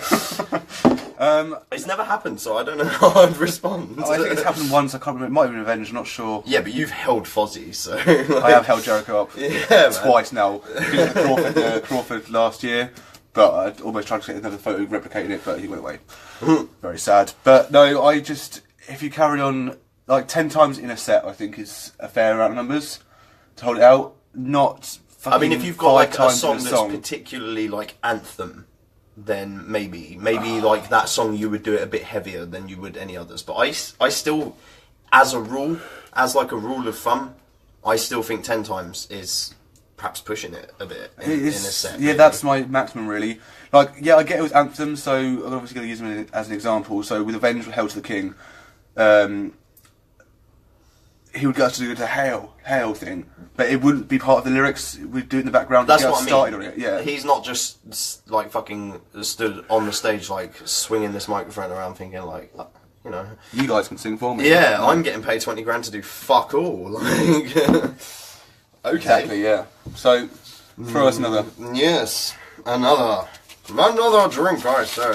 S2: It's never happened, so I don't know how I'd respond.
S1: I think it's happened once, I can't remember, it might have been Revenge, I'm not sure.
S2: Yeah, but you've held Fozzy, so...
S1: I have held Jericho up twice
S2: man.
S1: now. Crawford last year. But I almost tried to get another photo replicating it, but he went away. Very sad. But no, if you carry on, like 10 times in a set, I think is a fair amount of numbers to hold it out. Not fucking, I mean,
S2: if you've got like a song that's particularly like anthem, then maybe like that song you would do it a bit heavier than you would any others. But I still, as a rule of thumb, I still think 10 times is perhaps pushing it a bit in a set.
S1: Yeah, maybe. That's my maximum really. Like, yeah, I get it was Anthem, so I'm obviously going to use him as an example. So with Avenged Hail to the King, he would go to do the Hail thing, but it wouldn't be part of the lyrics. We'd do it in the background.
S2: That's what I mean.
S1: Started on it. Yeah,
S2: he's not just like fucking stood on the stage like swinging this microphone around, thinking like, you know,
S1: you guys can sing for me.
S2: Yeah, I'm getting paid 20 grand to do fuck all. Like, okay.
S1: Exactly. Yeah. So, throw us another.
S2: Yes, another drink, I say.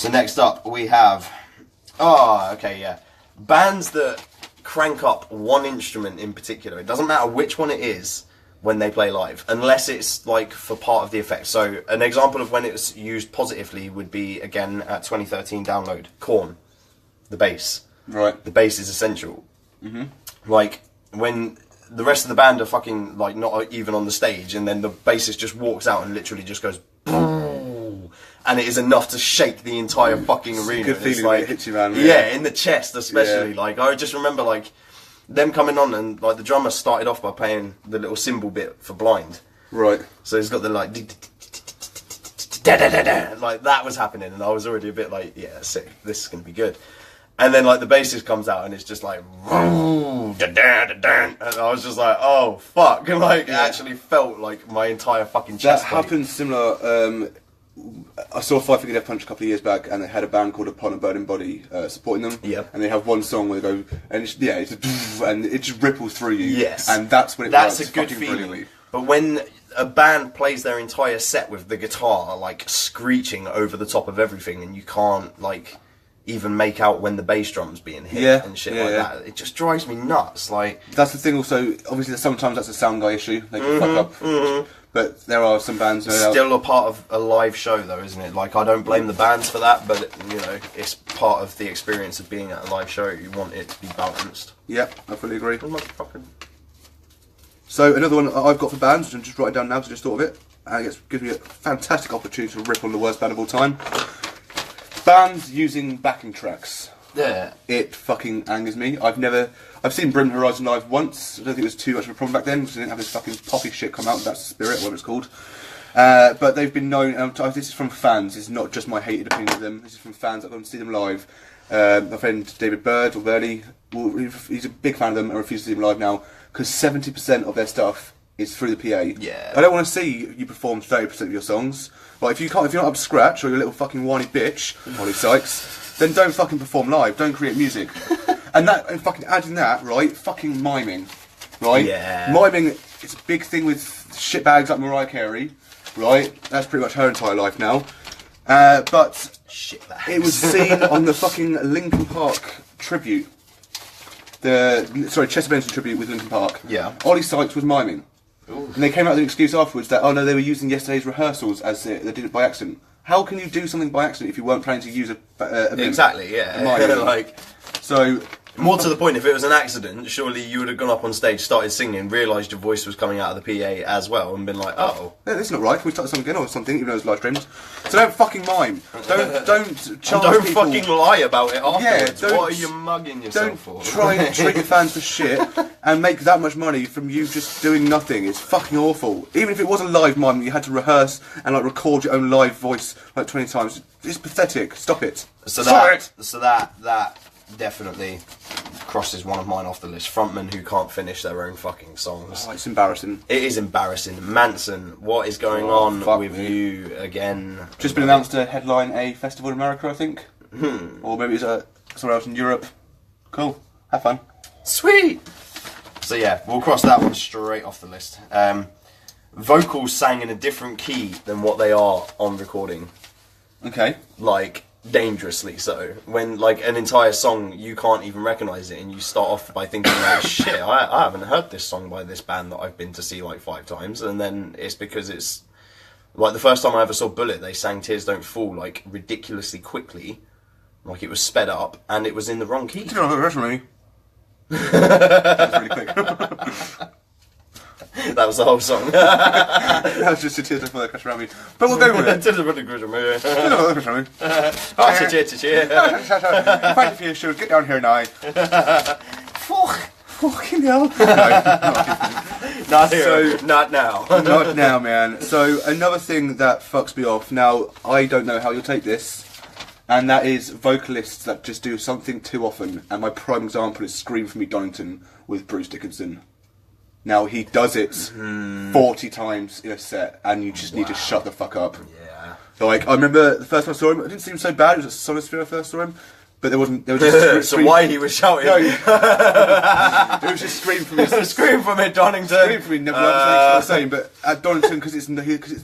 S2: So next up we have, bands that crank up one instrument in particular. It doesn't matter which one it is when they play live, unless it's like for part of the effect. So an example of when it's used positively would be, again, at 2013 Download, Korn, the bass.
S1: Right.
S2: The bass is essential. Like, when the rest of the band are fucking, like, not even on the stage, and then the bassist just walks out and literally just goes, boom, and it is enough to shake the entire fucking arena.
S1: Good feeling
S2: it's like,
S1: when it hits you, man.
S2: Yeah, in the chest especially.
S1: Yeah.
S2: Like, I just remember, like, them coming on, and like the drummer started off by playing the little cymbal bit for Blind.
S1: Right.
S2: So he's got the like like that was happening, and I was already a bit like, yeah, sick. This is gonna be good. And then like the bassist comes out, and it's just like, and I was just like, oh fuck, and like it actually felt like my entire fucking chest.
S1: That happened similar. I saw Five Finger Death Punch a couple of years back, and they had a band called Upon a Burning Body supporting them.
S2: Yeah.
S1: And they have one song where they go, and it's and it just ripples through you.
S2: Yes.
S1: And that's when it
S2: That's
S1: works
S2: a good
S1: fucking
S2: feeling.
S1: brilliantly.
S2: But when a band plays their entire set with the guitar like screeching over the top of everything, and you can't like even make out when the bass drum's being hit and shit like that, it just drives me nuts. Like,
S1: that's the thing. Also, obviously, sometimes that's a sound guy issue. They can fuck up. But there are some bands.
S2: Still a part of a live show, though, isn't it? Like, I don't blame the bands for that, but you know, it's part of the experience of being at a live show. You want it to be balanced.
S1: Yep, I fully agree.
S2: Motherfucking.
S1: So another one I've got for bands, and just write it down now because I just thought of it, and it gives me a fantastic opportunity to rip on the worst band of all time. Bands using backing tracks.
S2: Yeah.
S1: It fucking angers me. I've seen Brim Horizon live once. I don't think it was too much of a problem back then because they didn't have this fucking poppy shit come out. That's the Spirit, whatever it's called. But they've been known. This is from fans. This is not just my hated opinion of them. This is from fans that have gone to see them live. My friend David Bird, or Verdi, he's a big fan of them and refuses to see them live now because 70% of their stuff is through the PA.
S2: Yeah.
S1: I don't want to see you perform 30% of your songs. But if you're not up to scratch or you're a little fucking whiny bitch, Holly Sykes, then don't fucking perform live. Don't create music. and fucking adding that, right? Fucking miming, right?
S2: Yeah.
S1: Miming is a big thing with shitbags like Mariah Carey, right? That's pretty much her entire life now. But it was seen on the fucking Linkin Park tribute. Chester Bennington tribute with Linkin Park.
S2: Yeah.
S1: Ollie Sykes was miming.
S2: Ooh.
S1: And they came out with an excuse afterwards that, oh no, they were using yesterday's rehearsals as they did it by accident. How can you do something by accident if you weren't planning to use a
S2: Exactly, yeah.
S1: like, so
S2: more to the point, if it was an accident, surely you would have gone up on stage, started singing, realised your voice was coming out of the PA as well, and been like, oh.
S1: Yeah, that's not right. Can we start something again or something, even though it's live streams? So don't fucking mime. Don't charge
S2: don't
S1: people.
S2: fucking lie about it afterwards.
S1: Yeah,
S2: what are you mugging yourself for?
S1: Don't try and treat your fans for shit and make that much money from you just doing nothing. It's fucking awful. Even if it was a live mime that you had to rehearse and like record your own live voice like 20 times, it's pathetic. Stop it.
S2: So that definitely crosses one of mine off the list. Frontmen who can't finish their own fucking songs.
S1: Oh, it's embarrassing.
S2: It is embarrassing. Manson, what is going on with you again?
S1: Just been announced to headline a festival in America, I think. Or maybe it's somewhere else in Europe. Cool. Have fun.
S2: Sweet! So yeah, we'll cross that one straight off the list. Vocals sang in a different key than what they are on recording.
S1: Okay.
S2: Like, dangerously so. When, like, an entire song, you can't even recognise it, and you start off by thinking, like, shit, I haven't heard this song by this band that I've been to see, like, 5 times, and then it's because it's... Like, the first time I ever saw Bullet, they sang Tears Don't Fall, like, ridiculously quickly. Like, it was sped up, and it was in the wrong key.
S1: You don't know the rest of me. That was really quick.
S2: That was the whole song.
S1: That was just a tears for the crash around me. But we'll go with it.
S2: Tears of the crash around me.
S1: Oh, cheer. Fight the fear, shoot. Get down here now. Fucking hell.
S2: No, not now.
S1: Not now, man. So, another thing that fucks me off, now, I don't know how you'll take this, and that is vocalists that just do something too often. And my prime example is Scream For Me Donington with Bruce Dickinson. Now, he does it 40 times in a set, and you just need to shut the fuck up.
S2: Yeah.
S1: Like, I remember the first time I saw him, it didn't seem so bad, it was at Sonosphere I first saw him, but there was just
S2: so why he was shouting?
S1: No, it was just Scream For Me.
S2: Scream For Me, Donington.
S1: Scream For Me, never understand what I'm saying, but at Donington, because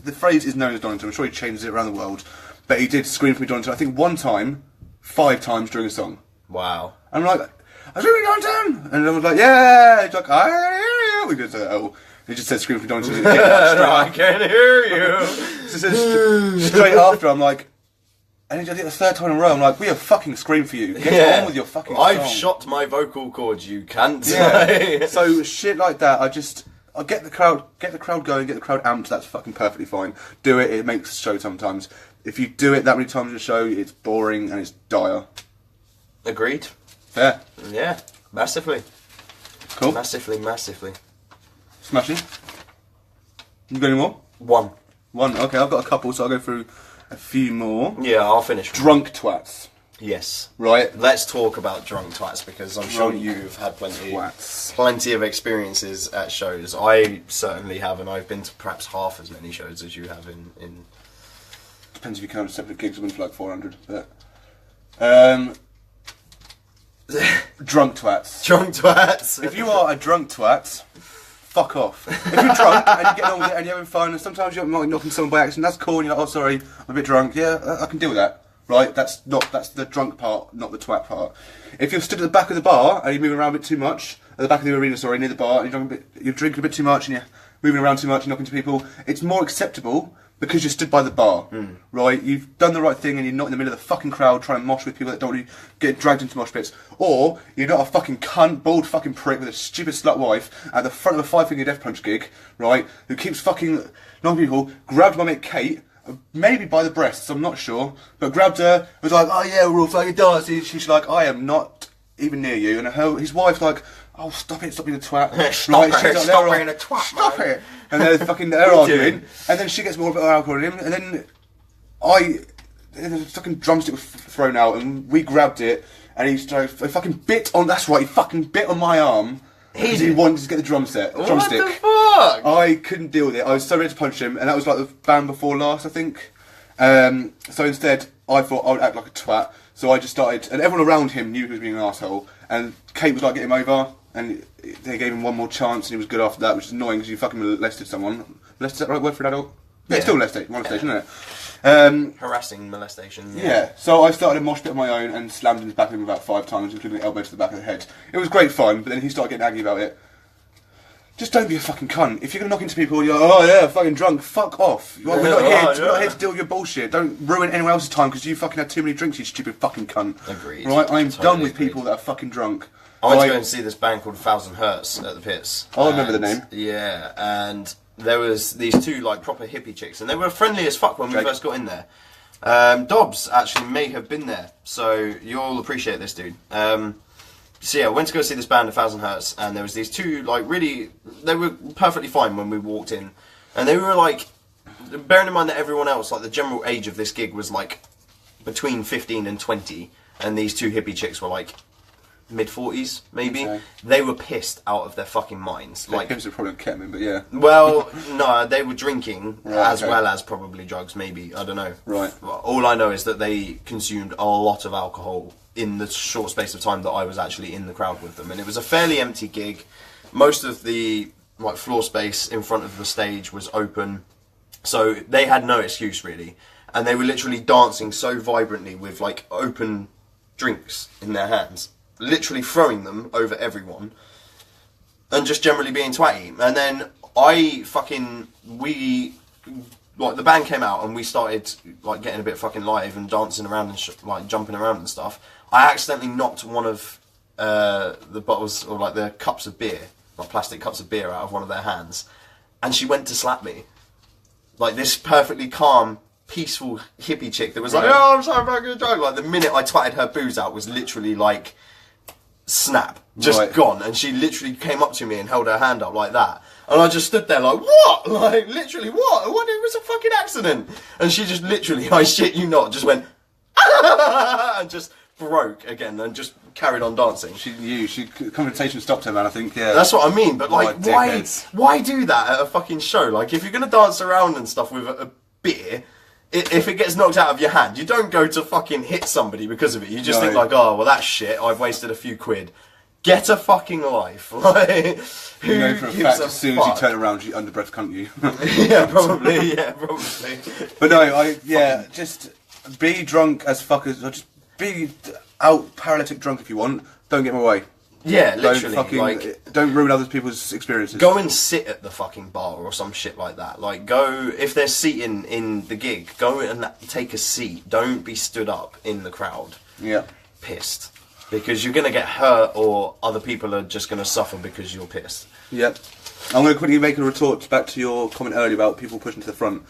S1: the phrase is known as Donington, I'm sure he changes it around the world, but he did scream for me, Donington. I think one time, 5 times during a song.
S2: Wow.
S1: And I'm like, I scream for Donington, and I was like, yeah. He's like, I hear you. We just said, oh. He just said, scream for Donington.
S2: I can hear you.
S1: Straight after, I'm like, and I did it the 3rd time in a row. I'm like, we have fucking screamed for you. Get on with your fucking song.
S2: I've shot my vocal cords. You can't.
S1: Yeah. So shit like that. I get the crowd going, get the crowd amped. That's fucking perfectly fine. Do it. It makes the show sometimes. If you do it that many times in a show, it's boring and it's dire.
S2: Agreed.
S1: Fair.
S2: Yeah. Massively.
S1: Cool.
S2: Massively.
S1: Smashing. You got any more?
S2: One.
S1: Okay, I've got a couple, so I'll go through a few more.
S2: Yeah, I'll finish.
S1: Drunk twats.
S2: Yes.
S1: Right.
S2: Let's talk about drunk twats, because I'm sure you've had plenty of experiences at shows. I certainly have, and I've been to perhaps half as many shows as you have in...
S1: Depends if you count separate gigs. I've been for like 400. But drunk twats.
S2: Drunk twats.
S1: If you are a drunk twat, fuck off. If you're drunk and you're getting on with it and you're having fun, and sometimes you're knocking someone by accident, that's cool, and you're like, oh sorry, I'm a bit drunk. Yeah, I can deal with that. Right? That's the drunk part, not the twat part. If you're stood at the back of the bar and you're moving around a bit too much, at the back of the arena, sorry, near the bar, and you're drinking a bit too much and you're moving around too much and knocking into people, it's more acceptable because you're stood by the bar, right? You've done the right thing and you're not in the middle of the fucking crowd trying to mosh with people that don't really get dragged into mosh pits. Or you're not a fucking cunt, bald fucking prick with a stupid slut wife at the front of a 5 Finger Death Punch gig, right? Who keeps fucking knocking people, grabbed my mate Kate, maybe by the breasts, I'm not sure, but grabbed her, was like, oh yeah, we're all fucking dancing. She's like, I am not even near you. And his wife's like, oh, stop being a twat.
S2: Stop being a twat,
S1: Stop
S2: man.
S1: it. And they're arguing, and then she gets more of an alcohol in him, and then the fucking drumstick was thrown out, and we grabbed it, and he fucking bit on, that's right, he fucking bit on my arm, because he wanted to get the drumstick.
S2: What the fuck?
S1: I couldn't deal with it. I was so ready to punch him, and that was like the band before last, I think. So instead, I thought I would act like a twat, so I just started, and everyone around him knew he was being an arsehole, and Kate was like, get him over, and they gave him one more chance, and he was good after that, which is annoying because you fucking molested someone. Molested, is that the right word for an adult? Yeah, it's still molestation, isn't it?
S2: Harassing molestation.
S1: Yeah. So I started a mosh pit of my own and slammed in his back of him about 5 times, including an elbow to the back of the head. It was great fun, but then he started getting aggy about it. Just don't be a fucking cunt. If you're going to knock into people, you're like, oh yeah, fucking drunk, fuck off. We're not here to deal with your bullshit. Don't ruin anyone else's time because you fucking had too many drinks, you stupid fucking cunt.
S2: Agreed.
S1: Right? I'm
S2: Totally
S1: done with
S2: agreed.
S1: people that are fucking drunk.
S2: I went to go and see this band called 1000 Hertz at the Pits.
S1: I remember the name.
S2: Yeah, and there was these two like proper hippie chicks, and they were friendly as fuck when we first got in there. Dobbs actually may have been there, so you'll appreciate this dude. So yeah, I went to go see this band, 1000 Hertz, and there was these two like they were perfectly fine when we walked in, and they were like, bearing in mind that everyone else, like the general age of this gig was like between 15 and 20, and these two hippie chicks were like mid-40s, maybe. Okay. They were pissed out of their fucking minds.
S1: Like, hips are probably ketamine, but yeah.
S2: Well, no, they were drinking as well as probably drugs, maybe. I don't know.
S1: Right.
S2: All I know is that they consumed a lot of alcohol in the short space of time that I was actually in the crowd with them, and it was a fairly empty gig. Most of the like floor space in front of the stage was open, so they had no excuse really, and they were literally dancing so vibrantly with like open drinks in their hands, literally throwing them over everyone, and just generally being twatty. And then the band came out and we started like getting a bit fucking live and dancing around and like jumping around and stuff. I accidentally knocked one of the bottles, or like the cups of beer, like plastic cups of beer, out of one of their hands, and she went to slap me. Like this perfectly calm, peaceful hippie chick that was like, oh, I'm sorry, I'm fucking drunk. Like the minute I twatted her booze out was literally like snap, just gone, and she literally came up to me and held her hand up like that, and I just stood there like, what? Like literally what? It was a fucking accident. And she just literally, I shit you not, just went and just broke again and just carried on dancing. Conversation stopped her, man. I think, yeah. That's what I mean. But like, why do that at a fucking show? Like, if you're gonna dance around and stuff with a beer, if it gets knocked out of your hand, you don't go to fucking hit somebody because of it. You just think like, oh, well, that's shit. I've wasted a few quid. Get a fucking life. Like,
S1: you know for a fact, as soon as you turn around, you underbreath cunt you.
S2: Yeah, probably. Yeah, probably.
S1: But no, just be drunk as fuckers, or just be out paralytic drunk if you want. Don't get in my way.
S2: Yeah, literally.
S1: Don't ruin other people's experiences.
S2: Go and sit at the fucking bar or some shit like that. Like, go, if there's seating in the gig, go and take a seat. Don't be stood up in the crowd.
S1: Yeah.
S2: Pissed. Because you're going to get hurt, or other people are just going to suffer because you're pissed.
S1: Yep. I'm going to quickly make a retort back to your comment earlier about people pushing to the front.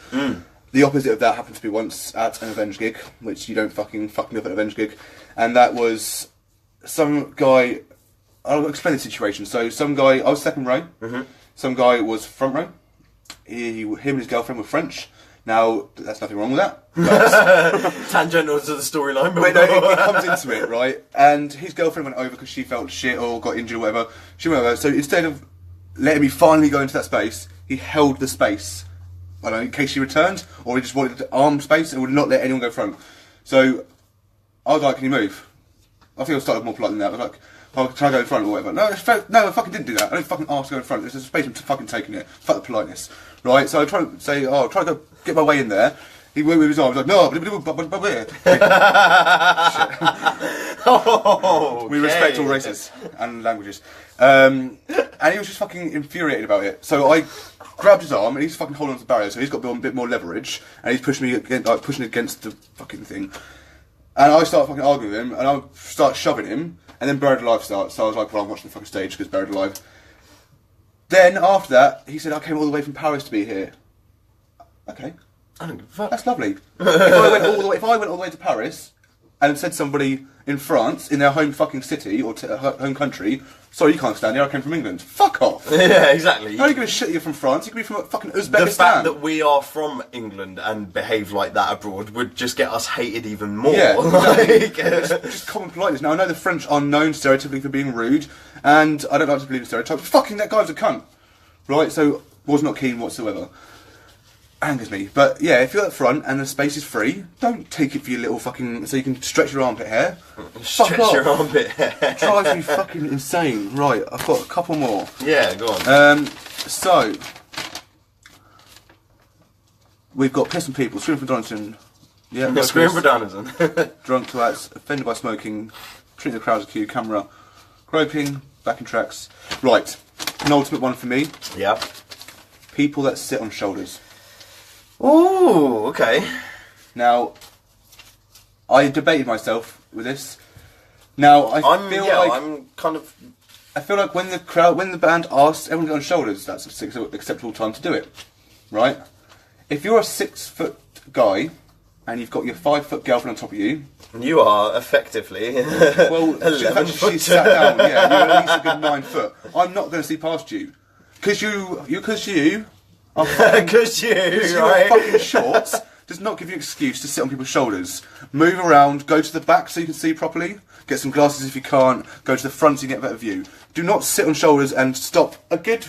S1: The opposite of that happened to me once at an Avenged gig, which you don't fuck me up at an Avenged gig. And that was some guy... I'll explain the situation. So some guy... I was second row. Some guy was front row. Him and his girlfriend were French. Now, there's nothing wrong with that.
S2: Tangential to the storyline.
S1: But no, it comes into it, right? And his girlfriend went over because she felt shit or got injured or whatever. She went over. So instead of letting me finally go into that space, he held the space. I don't know, in case she returned, or he just wanted to arm space and would not let anyone go front. So I was like, can you move? I think I started more polite than that. I was like, oh, can I go in front or whatever? No, I fucking didn't do that. I don't fucking ask to go in front. There's a space I'm fucking taking it. Fuck the politeness. Right? So I try to say, try to go get my way in there. He went with his arms like, no, we respect all races and languages. And he was just fucking infuriated about it. So I grabbed his arm and he's fucking holding on to the barrier, so he's got a bit more leverage, and he's pushing me against, pushing against the fucking thing. And I start fucking arguing with him, and I start shoving him, and then Buried Alive starts. So I was like, well, I'm watching the fucking stage because Buried Alive. Then after that, he said, I came all the way from Paris to be here. Okay.
S2: I don't give a fuck.
S1: That's lovely. If I went all the way to Paris and said somebody in France, in their home fucking city or home country, sorry, you can't stand here, I came from England. Fuck off.
S2: Yeah, exactly.
S1: How are you going to shit you're from France? You could be from fucking Uzbekistan.
S2: The fact that we are from England and behave like that abroad would just get us hated even more.
S1: Yeah, exactly. Just common politeness. Now, I know the French are known stereotypically for being rude, and I don't like to believe in stereotypes. Fucking that guy's a cunt. Right, so was not keen whatsoever. Angers me. But yeah, if you're at the front and the space is free, don't take it for your little fucking... so you can stretch your armpit hair.
S2: Stretch your armpit hair.
S1: Drives me fucking insane. Right, I've got a couple more.
S2: Yeah, go on.
S1: So... we've got pissing people, screaming for Donaldson. Yeah,
S2: screaming for Donaldson.
S1: Drunk twats, offended by smoking, treating the crowd as a cue, camera, groping, backing tracks. Right, an ultimate one for me.
S2: Yeah.
S1: People that sit on shoulders.
S2: Ooh, okay.
S1: Now, I debated myself with this. Now, I feel like when the band asks everyone to get on shoulders, that's an acceptable time to do it, right? If you're a 6 foot guy and you've got your 5 foot girlfriend on top of you,
S2: you are effectively
S1: well, the fact she sat down, yeah, you're at least a good 9 foot. I'm not going to see past you because you are fucking shorts. Does not give you an excuse to sit on people's shoulders. Move around, go to the back so you can see properly. Get some glasses if you can't. Go to the front so you get a better view. Do not sit on shoulders and stop a good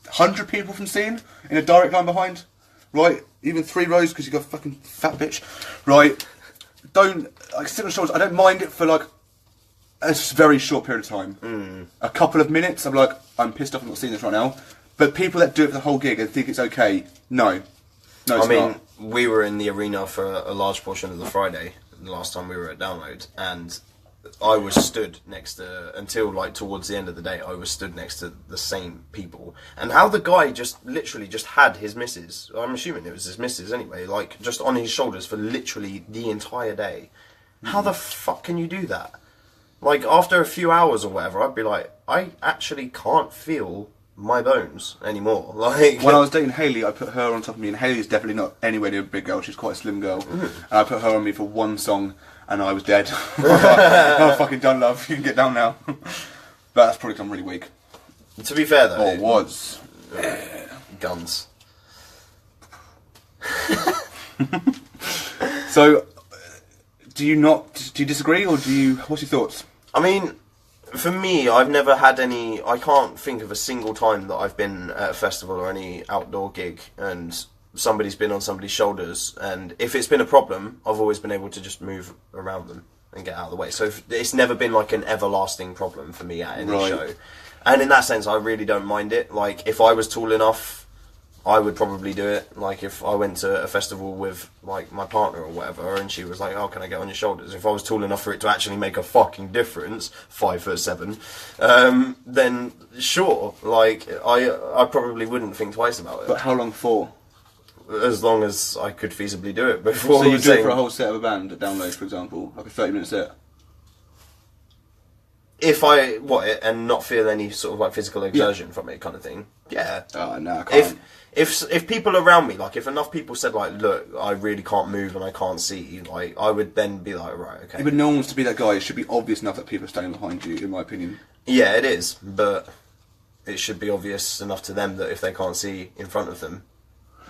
S1: 100 people from seeing in a direct line behind. Right? Even 3 rows because you've got a fucking fat bitch. Right? Don't sit on shoulders. I don't mind it for like a very short period of time. A couple of minutes. I'm like, I'm pissed off. I'm not seeing this right now. But people that do it for the whole gig and think it's okay, no. No, it's not.
S2: We were in the arena for a large portion of the Friday, the last time we were at Download, and I was stood next to, until like towards the end of the day, I was stood next to the same people. And how the guy just literally just had his missus, I'm assuming it was his missus anyway, like just on his shoulders for literally the entire day. How the fuck can you do that? Like after a few hours or whatever, I'd be like, I actually can't feel my bones anymore. Like
S1: when I was dating Hayley, I put her on top of me, and Hayley's definitely not anywhere near a big girl. She's quite a slim girl, and I put her on me for one song, and I was dead. I'm fucking done, love. You can get down now. But that's probably come really weak.
S2: To be fair, though,
S1: or was
S2: guns.
S1: So, do you disagree, or what's your thoughts?
S2: I mean, for me, I've never had any... I can't think of a single time that I've been at a festival or any outdoor gig and somebody's been on somebody's shoulders, and if it's been a problem, I've always been able to just move around them and get out of the way. So it's never been like an everlasting problem for me at any show. And in that sense, I really don't mind it. Like, if I was tall enough I would probably do it. Like if I went to a festival with like my partner or whatever, and she was like, "Oh, can I get on your shoulders?" If I was tall enough for it to actually make a fucking difference, 5'7", then sure. Like I probably wouldn't think twice about it.
S1: But how long for?
S2: As long as I could feasibly do it before.
S1: So you do it for a whole set of a band at download, for example, like a 30-minute set.
S2: If I and not feel any sort of like physical exertion from it, kind of thing. Yeah.
S1: Oh no, I can't.
S2: If people around me, like if enough people said like, look, I really can't move and I can't see, like I would then be like, right, okay.
S1: Yeah, but no one wants to be that guy. It should be obvious enough that people are standing behind you, in my opinion.
S2: Yeah, it is, but it should be obvious enough to them that if they can't see in front of them,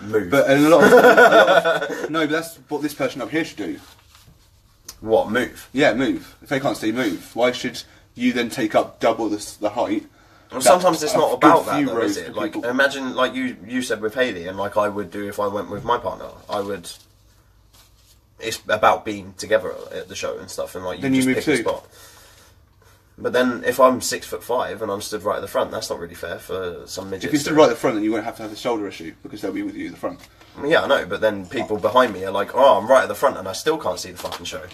S2: move.
S1: But no, but that's what this person up here should do.
S2: What, move?
S1: Yeah, move. If they can't see, move. Why should you then take up double the height?
S2: Well, sometimes it's not about that, though, is
S1: rows
S2: it?
S1: for
S2: Like,
S1: people.
S2: imagine, like you said with Hayley, and like I would do if I went with my partner. I would. It's about being together at the show and stuff, and like you
S1: Then you
S2: just
S1: move
S2: pick a
S1: too.
S2: spot. But then, if I'm 6'5" and I'm stood right at the front, that's not really fair for some midgets.
S1: If you stood right at the front, then you won't have to have the shoulder issue because they'll be with you at the front.
S2: Yeah, I know, but then people behind me are like, "Oh, I'm right at the front, and I still can't see the fucking show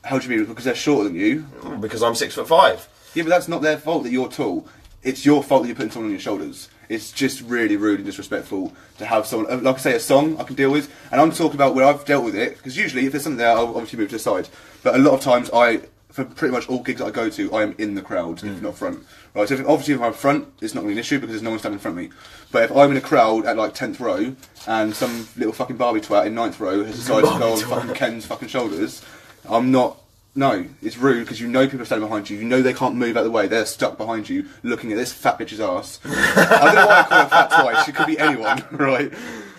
S1: How do you mean? Because they're shorter than you?
S2: because I'm 6'5".
S1: Yeah, but that's not their fault that you're tall. It's your fault that you're putting someone on your shoulders. It's just really rude and disrespectful to have someone, like I say, a song I can deal with. And I'm talking about where I've dealt with it, because usually if there's something there, I'll obviously move to the side. But a lot of times, for pretty much all gigs that I go to, I am in the crowd, if not front. Right, so obviously if I'm front, it's not really an issue because there's no one standing in front of me. But if I'm in a crowd at like 10th row, and some little fucking Barbie twat in 9th row has decided to go on fucking Ken's fucking shoulders, I'm not... No, it's rude because you know people are standing behind you. You know they can't move out of the way. They're stuck behind you, looking at this fat bitch's ass. I don't know why I call her fat twice. She could be anyone, right?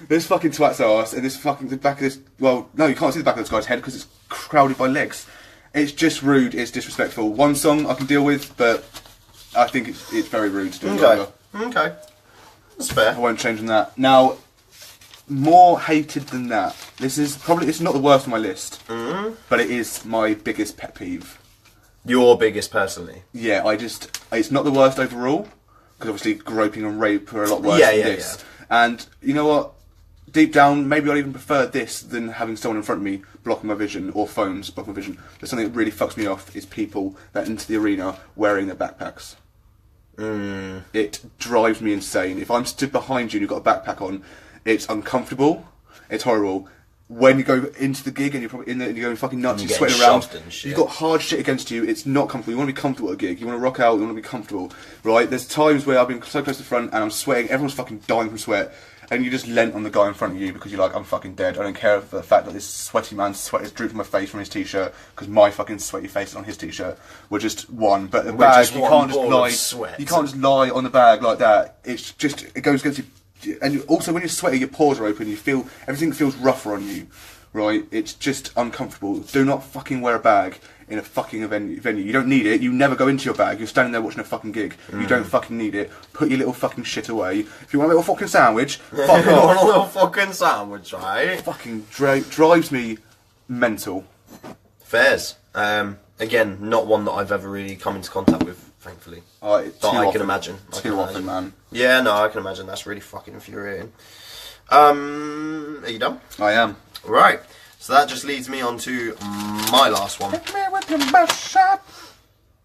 S1: This fucking twat's ass and this fucking the back of this. Well, no, you can't see the back of this guy's head because it's crowded by legs. It's just rude. It's disrespectful. One song I can deal with, but I think it's very rude to do it longer.
S2: Okay, that's fair.
S1: I won't change on that. Now, more hated than that. It's not the worst on my list, but it is my biggest pet peeve.
S2: Your biggest, personally?
S1: Yeah, it's not the worst overall, because obviously groping and rape are a lot worse than this. Yeah. And you know what? Deep down, maybe I'd even prefer this than having someone in front of me blocking my vision, or phones blocking my vision. But something that really fucks me off is people that enter the arena wearing their backpacks. It drives me insane. If I'm stood behind you and you've got a backpack on, it's uncomfortable. It's horrible. When you go into the gig and you're probably in there and you're going fucking nuts, you're sweating around, you've got hard shit against you, it's not comfortable. You want to be comfortable at a gig, you want to rock out, you want to be comfortable, right? There's times where I've been so close to the front and I'm sweating, everyone's fucking dying from sweat, and you just lent on the guy in front of you because you're like, I'm fucking dead. I don't care for the fact that this sweaty man's sweat is drooping my face from his t-shirt because my fucking sweaty face is on his t-shirt. We're just one, but the bag, you can't just lie on the bag like that. It's just, it goes against you. And also when you're sweating, your pores are open, everything feels rougher on you, right? It's just uncomfortable. Do not fucking wear a bag in a fucking venue. You don't need it. You never go into your bag. You're standing there watching a fucking gig. You don't fucking need it. Put your little fucking shit away. If you want a little fucking sandwich, fuck off.
S2: You want a little fucking sandwich, right?
S1: Fucking drives me mental.
S2: Fairs. Again, not one that I've ever really come into contact with, thankfully.
S1: But
S2: I can imagine.
S1: Too often, man.
S2: Yeah, no, I can imagine. That's really fucking infuriating. Are you done?
S1: I am.
S2: Right. So that just leads me on to my last one.
S1: Hit me with your best shot.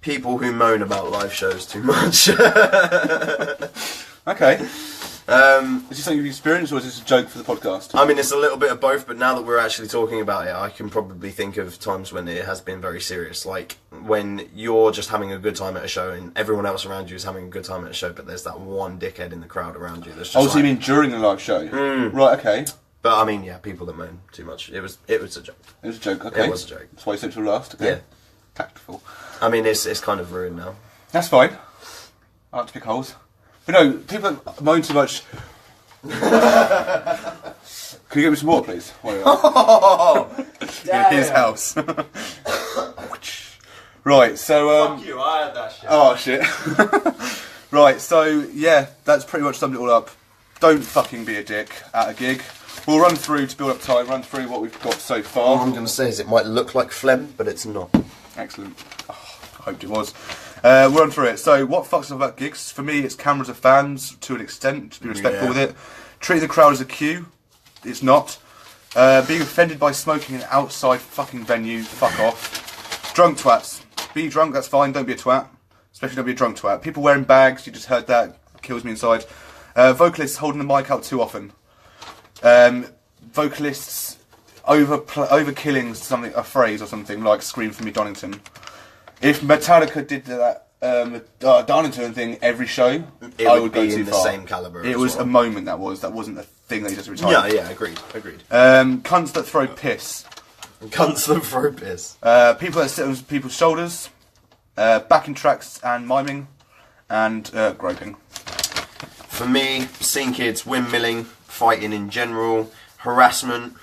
S2: People who moan about live shows too much.
S1: Okay. Is this something you've experienced, or is this a joke for the podcast?
S2: I mean, it's a little bit of both, but now that we're actually talking about it, I can probably think of times when it has been very serious. Like, when you're just having a good time at a show, and everyone else around you is having a good time at a show, but there's that one dickhead in the crowd around you that's just
S1: So you mean during a live show? Right, okay.
S2: But, I mean, yeah, people that moan too much. It was a joke.
S1: It was a joke, okay.
S2: It was a joke.
S1: That's why you said it till last, okay.
S2: Yeah.
S1: Tactful.
S2: I mean, it's kind of ruined now.
S1: That's fine. I like to pick holes. But no, people that moan too much... Can you get me some water, please? In his house. Right, so...
S2: Fuck you, I had that shit.
S1: Oh, shit. Right, so, yeah, that's pretty much summed it all up. Don't fucking be a dick at a gig. We'll run through, to build up time, run through what we've got so far.
S2: All I'm going to say is it might look like phlegm, but it's not.
S1: Excellent. Oh, I hoped it was. We're on through it. So, what fucks up about gigs? For me, it's cameras of fans to an extent. To be respectful with it. Treating the crowd as a queue. It's not. Being offended by smoking in an outside fucking venue. Fuck off. Drunk twats. Be drunk. That's fine. Don't be a twat. Especially don't be a drunk twat. People wearing bags. You just heard that. Kills me inside. Vocalists holding the mic out too often. Vocalists overkilling something, a phrase or something like "Scream for Me, Donington." If Metallica did that Donington thing every show, I would go too
S2: in the
S1: far.
S2: same caliber.
S1: It was
S2: well.
S1: a moment that wasn't a thing that he just retired.
S2: Yeah, agreed.
S1: Cunts that throw piss.
S2: Cunts that throw piss.
S1: People that sit on people's shoulders. Backing tracks and miming, and groping.
S2: For me, seeing kids windmilling, fighting in general, harassment,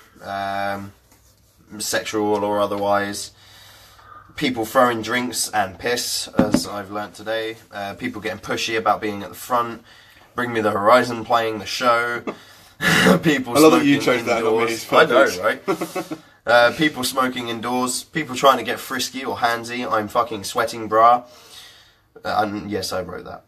S2: sexual or otherwise, people throwing drinks and piss, as I've learnt today, people getting pushy about being at the front, Bring Me the Horizon playing the show, people
S1: I love that you
S2: smoking
S1: chose that, not me.
S2: indoors. I know, right? People smoking indoors, people trying to get frisky or handsy, I'm fucking sweating, brah. And yes, I wrote that.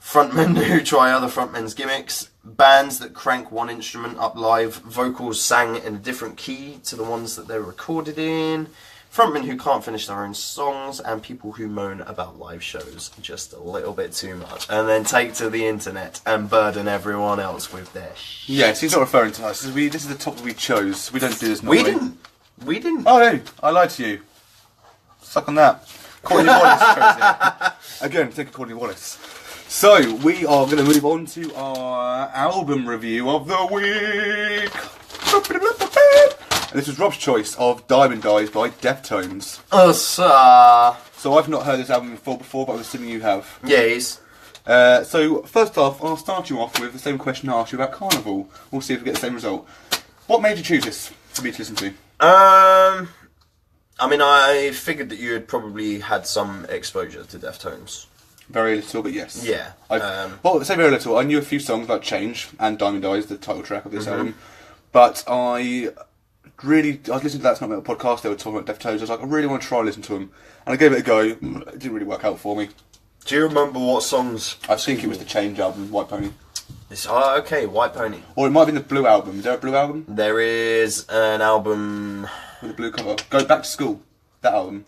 S2: Frontmen who try other frontmen's gimmicks, bands that crank one instrument up live, vocals sang in a different key to the ones that they're recorded in, frontmen who can't finish their own songs, and people who moan about live shows just a little bit too much, and then take to the internet and burden everyone else with their shit.
S1: Yes, he's not referring to us. This is the topic we chose. We don't do this normally.
S2: We didn't.
S1: Oh no, I lied to you. Suck on that. Courtney Wallace chose it. Again, take a Courtney Wallace. So, we are going to move on to our album review of the week. And this was Rob's choice of Diamond Eyes by Deftones. So, I've not heard this album before, but I'm assuming you have.
S2: Yes.
S1: So, first off, I'll start you off with the same question I asked you about Carnival. We'll see if we get the same result. What made you choose this for me to listen to?
S2: I mean, I figured that you had probably had some exposure to Deftones.
S1: Very little, but yes.
S2: Yeah.
S1: Well, say very little. I knew a few songs like Change and Diamond Eyes, the title track of this album. But I was listening to That's Not Metal podcast, they were talking about Deftones. I was like, I really want to try and listen to them. And I gave it a go. It didn't really work out for me.
S2: Do you remember what songs?
S1: I think it was the Change album, White Pony.
S2: Okay, White Pony.
S1: Or it might have been the Blue album. Is there a Blue album?
S2: There is an album
S1: with a blue cover. Go Back to School. That album.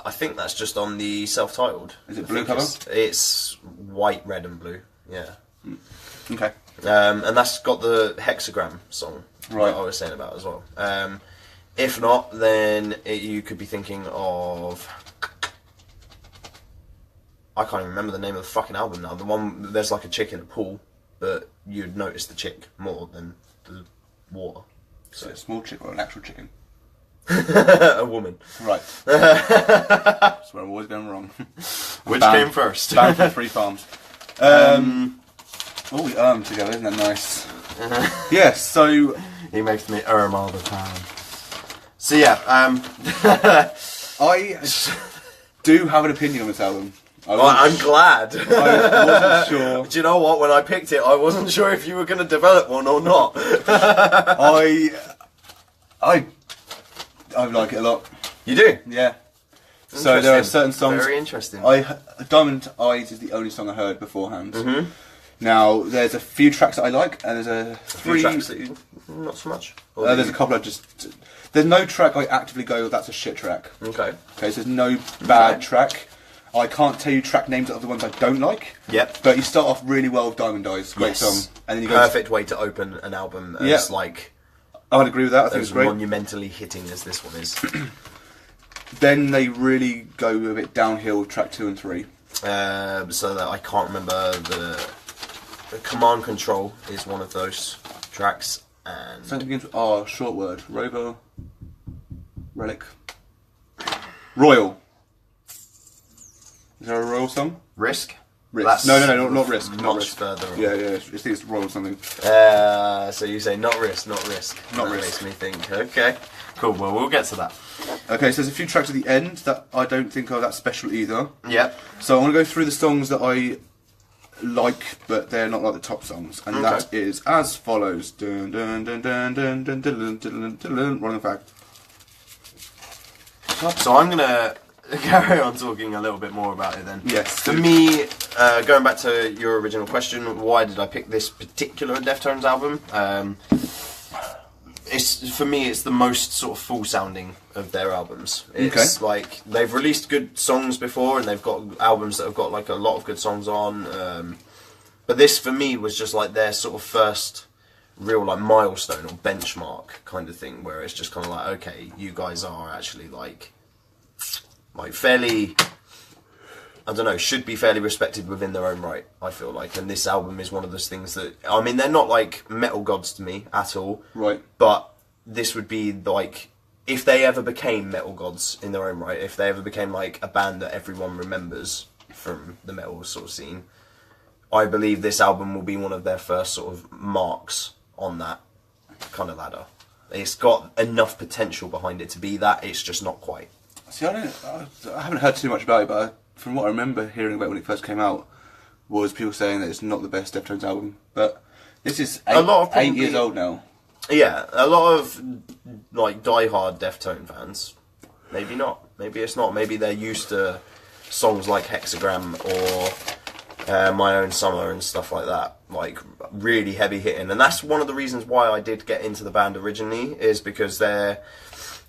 S2: I think that's just on the self-titled.
S1: Is it blue cover?
S2: It's white, red, and blue. Yeah.
S1: Okay.
S2: And that's got the hexagram song
S1: right.
S2: that I was saying about as well. If not, then you could be thinking of. I can't even remember the name of the fucking album now. The one there's like a chick in a pool, but you'd notice the chick more than the water.
S1: So a small chick or an actual chicken?
S2: A woman.
S1: Right. That's where I'm always going wrong.
S2: Which came first?
S1: Banned from 3 Farms. We together, isn't that nice? Yes, so...
S2: He makes me all the time. So yeah,
S1: I do have an opinion on this album.
S2: I'm glad.
S1: I wasn't sure.
S2: Do you know what? When I picked it, I wasn't sure if you were going to develop one or not.
S1: I like it a lot.
S2: You do?
S1: Yeah. So there are certain songs.
S2: Very interesting.
S1: Diamond Eyes is the only song I heard beforehand. Now there's a few tracks that I like, and there's a
S2: few tracks that you not so much.
S1: There's a couple I just. There's no track I actively go, that's a shit track.
S2: Okay.
S1: So there's no bad track. I can't tell you track names of the ones I don't like.
S2: Yep.
S1: But you start off really well with Diamond Eyes, great song, and then you go.
S2: Perfect way to open an album. As like.
S1: I'd agree with that. I think it's great.
S2: Monumentally hitting as this one is.
S1: Then they really go a bit downhill. Track 2 and 3.
S2: So that I can't remember the Command Control is one of those tracks, and
S1: something begins with short word. Robo. Relic. Royal. Is there a Royal song?
S2: Risk.
S1: Risk. No, not Risk. Not
S2: much
S1: Risk.
S2: further on.
S1: Yeah. I think it's Royal something.
S2: So you say not Risk.
S1: Not
S2: that
S1: Risk.
S2: Makes me think. Okay. Cool. Well, we'll get to that.
S1: Okay, so there's a few tracks at the end that I don't think are that special either.
S2: Yep.
S1: So I want to go through the songs that I like, but they're not like the top songs, and that is as follows. Dun dun dun dun dun dun dun dun dun dun. Wrong fact.
S2: So I'm gonna carry on talking a little bit more about it then.
S1: Yes.
S2: For me, going back to your original question, why did I pick this particular Deftones album? For me, it's the most sort of full sounding of their albums. It's like they've released good songs before, and they've got albums that have got like a lot of good songs on. But this, for me, was just like their sort of first real like milestone or benchmark kind of thing, where it's just kind of like, okay, you guys are actually like fairly, I don't know, should be fairly respected within their own right, I feel like. And this album is one of those things that, I mean, they're not like metal gods to me at all.
S1: Right.
S2: But this would be like, if they ever became metal gods in their own right, if they ever became like a band that everyone remembers from the metal sort of scene, I believe this album will be one of their first sort of marks on that kind of ladder. It's got enough potential behind it to be that, it's just not quite.
S1: See, I haven't heard too much about it, but from what I remember hearing about it when it first came out, was people saying that it's not the best Deftones album. But this is 8 years old now.
S2: Yeah, a lot of like die-hard Deftone fans, maybe not. Maybe it's not. Maybe they're used to songs like Hexagram or My Own Summer and stuff like that, like really heavy hitting. And that's one of the reasons why I did get into the band originally, is because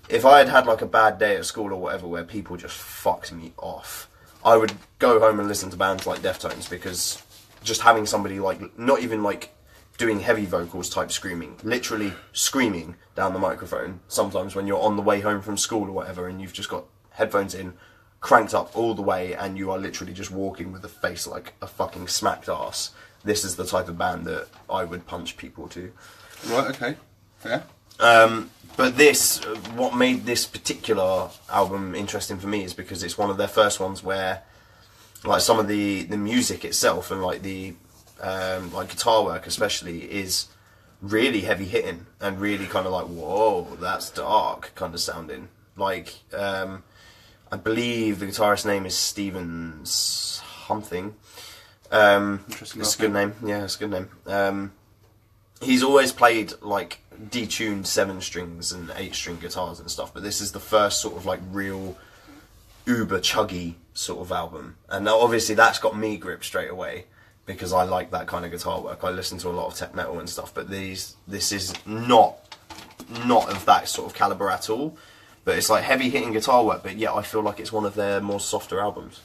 S2: if I had like a bad day at school or whatever where people just fucked me off, I would go home and listen to bands like Deftones, because just having somebody like, not even like doing heavy vocals type screaming, literally screaming down the microphone sometimes when you're on the way home from school or whatever, and you've just got headphones in, cranked up all the way, and you are literally just walking with a face like a fucking smacked ass. This is the type of band that I would punch people to.
S1: Right, okay. Fair.
S2: But this, what made this particular album interesting for me is because it's one of their first ones where, like, some of the music itself and like the like guitar work especially is really heavy hitting and really kind of like, whoa, that's dark kind of sounding. Like, I believe the guitarist's name is Steven something.
S1: Interesting.
S2: It's a good name. Yeah, it's a good name. He's always played like detuned 7-strings and 8-string guitars and stuff, but this is the first sort of like real uber chuggy sort of album, and obviously that's got me gripped straight away because I like that kind of guitar work. I listen to a lot of tech metal and stuff, but this is not of that sort of caliber at all. But it's like heavy hitting guitar work, but yeah, I feel like it's one of their more softer albums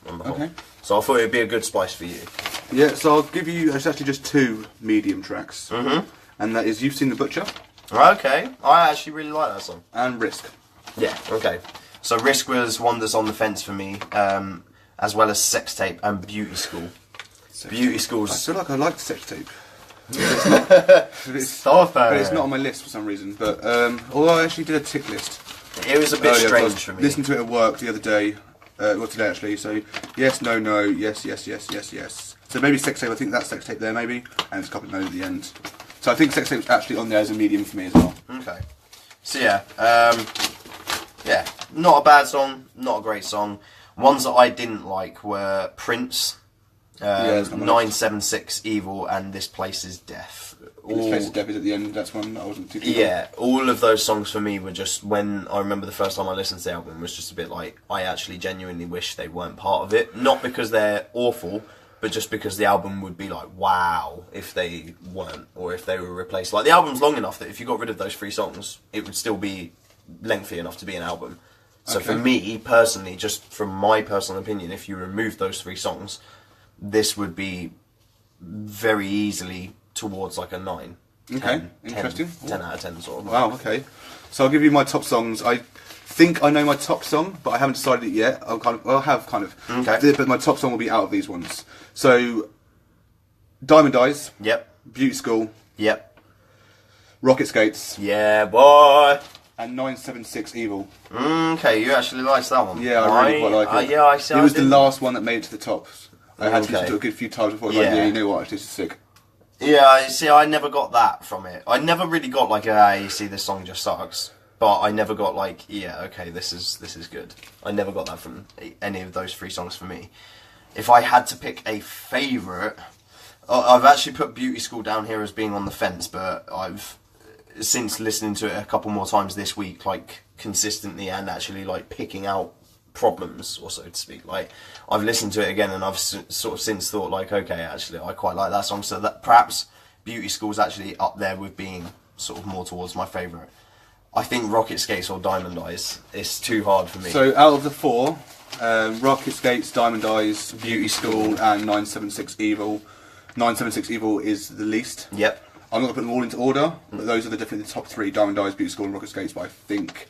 S2: on the whole. Okay. So I thought it'd be a good spice for you.
S1: Yeah, so I'll give you, it's actually just 2 medium tracks. Mm-hmm. And that is You've Seen the Butcher.
S2: Okay, I actually really like that song.
S1: And Risk.
S2: Yeah, okay. So Risk was one that's on the fence for me, as well as Sex Tape and Beauty School. Beauty School's...
S1: I feel like I like Sex Tape. It's not on my list for some reason. But although I actually did a tick list.
S2: It was a bit strange for me.
S1: Listened to it at work the other day. Well, today actually. So yes, no, no, yes, yes, yes, yes, yes. So maybe Sex Tape. I think that's Sex Tape there, maybe, and it's a couple of no's at the end. So I think Sex Tape's actually on there as a medium for me as well.
S2: Okay. So yeah, yeah, not a bad song, not a great song. Ones that I didn't like were Prince, 976 Evil, and This Place Is Death.
S1: This Place Is Death is at the end. That's one I wasn't too keen on.
S2: Yeah, all of those songs for me were just, when I remember the first time I listened to the album, was just a bit like, I actually genuinely wish they weren't part of it. Not because they're awful, but just because the album would be like, wow, if they weren't, or if they were replaced. Like, the album's long enough that if you got rid of those 3 songs, it would still be lengthy enough to be an album. So for me, personally, just from my personal opinion, if you removed those 3 songs, this would be very easily towards like a 9.
S1: Okay,
S2: 10,
S1: interesting.
S2: 10 out of 10 sort of.
S1: Wow, okay. So I'll give you my top songs. I think I know my top song, but I haven't decided it yet. I have kind of.
S2: Okay.
S1: But my top song will be out of these ones. So, Diamond Eyes.
S2: Yep.
S1: Beauty School.
S2: Yep.
S1: Rocket Skates.
S2: Yeah, boy.
S1: And 976 Evil.
S2: Okay, you actually liked that one.
S1: Yeah, I really quite like it.
S2: Yeah, I see.
S1: It was the last one that made it to the top. I had to listen
S2: Okay.
S1: to it a good few times before I was like, yeah, you know what, this is sick.
S2: Yeah, see, I never got that from it. I never really got like, you see, this song just sucks. But I never got like, yeah, okay, this is good. I never got that from any of those 3 songs for me. If I had to pick a favourite, I've actually put Beauty School down here as being on the fence, but I've, since listening to it a couple more times this week, like consistently and actually like picking out problems, or so to speak. Like, I've listened to it again, and I've sort of since thought, like, okay, actually, I quite like that song. So that perhaps Beauty School's actually up there with being sort of more towards my favourite. I think Rocket Skates or Diamond Eyes is too hard for me.
S1: So out of the four, Rocket Skates, Diamond Eyes, Beauty School, and 976 Evil. 976 Evil is the least.
S2: Yep.
S1: I'm not going to put them all into order, but those are definitely the top three: Diamond Eyes, Beauty School, and Rocket Skates. But I think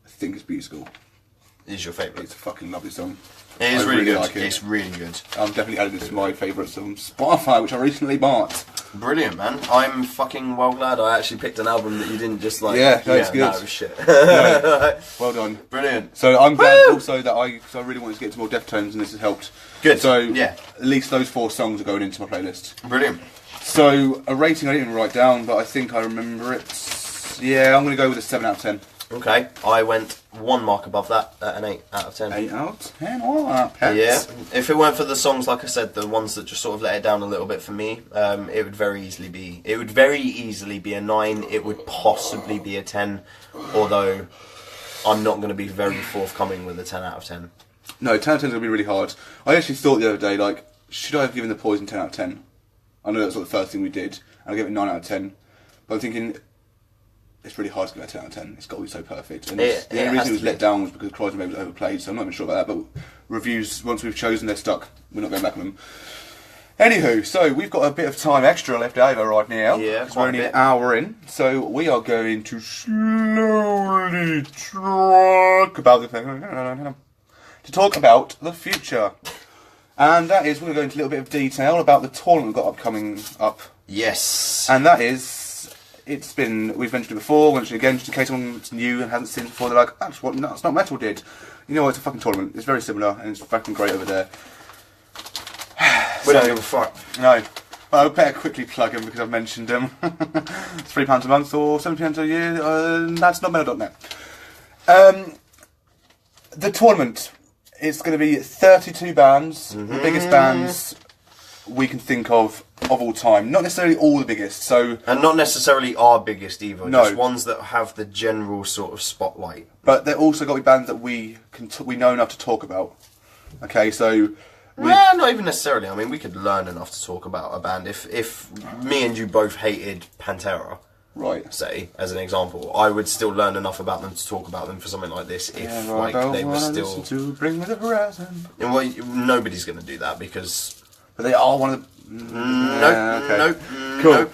S1: it's Beauty School.
S2: Is your favourite?
S1: It's a fucking lovely song.
S2: It is really good.
S1: Like it.
S2: It's really good.
S1: I'm definitely added it to my favourites on Spotify, which I recently bought.
S2: Brilliant, man. I'm fucking well glad I actually picked an album that you didn't just like.
S1: Yeah, that's good.
S2: No, shit.
S1: No, well done.
S2: Brilliant.
S1: So I'm glad also that I really wanted to get to more Deftones, and this has helped.
S2: Good.
S1: So
S2: yeah,
S1: at least those 4 songs are going into my playlist.
S2: Brilliant.
S1: So a rating I didn't even write down, but I think I remember it. Yeah, I'm going to go with a 7 out of 10.
S2: Okay, I went 1 mark above that at an 8 out of 10.
S1: 8 out of 10? Alright,
S2: yeah. If it weren't for the songs, like I said, the ones that just sort of let it down a little bit for me, it would very easily be. It would very easily be a 9. It would possibly be a 10, although I'm not going to be very forthcoming with a 10 out of 10.
S1: No, 10 out of 10 is going to be really hard. I actually thought the other day, like, should I have given The Poison 10 out of 10? I know that's not the first thing we did, and I gave it 9 out of 10. But I'm thinking, it's really hard to give it a 10 out of 10. It's got to be so perfect. And the only reason it was let down was because Cries and Baby was overplayed, so I'm not even sure about that. But reviews, once we've chosen, they're stuck. We're not going back on them. Anywho, so we've got a bit of time extra left over right now.
S2: Yeah,
S1: because we're only an hour in. So we are going to slowly talk about the future. And that is, we're going to go into a little bit of detail about the tournament we've got coming up.
S2: Yes.
S1: And that is, we've mentioned it before, mentioned it again, just in case someone's new and hasn't seen it before, they're like, that's not Metal did. You know what, it's a fucking tournament. It's very similar, and it's fucking great over there.
S2: We don't give a fuck.
S1: No. Well, I better quickly plug them because I've mentioned them. It's £3 a month or £70 a year. That's not metal.net. The tournament. It's going to be 32 bands, the biggest bands we can think of all time. Not necessarily all the biggest, so...
S2: And not necessarily our biggest either,
S1: no.
S2: Just ones that have the general sort of spotlight.
S1: But they're also got to be bands that we know enough to talk about. Okay, so...
S2: Not even necessarily. I mean, we could learn enough to talk about a band. If me and you both hated Pantera...
S1: Right.
S2: Say, as an example, I would still learn enough about them to talk about them for something like this if they were still...
S1: To Bring Me the Horizon.
S2: And, well, nobody's going to do that because...
S1: But they are one of the...
S2: Nope.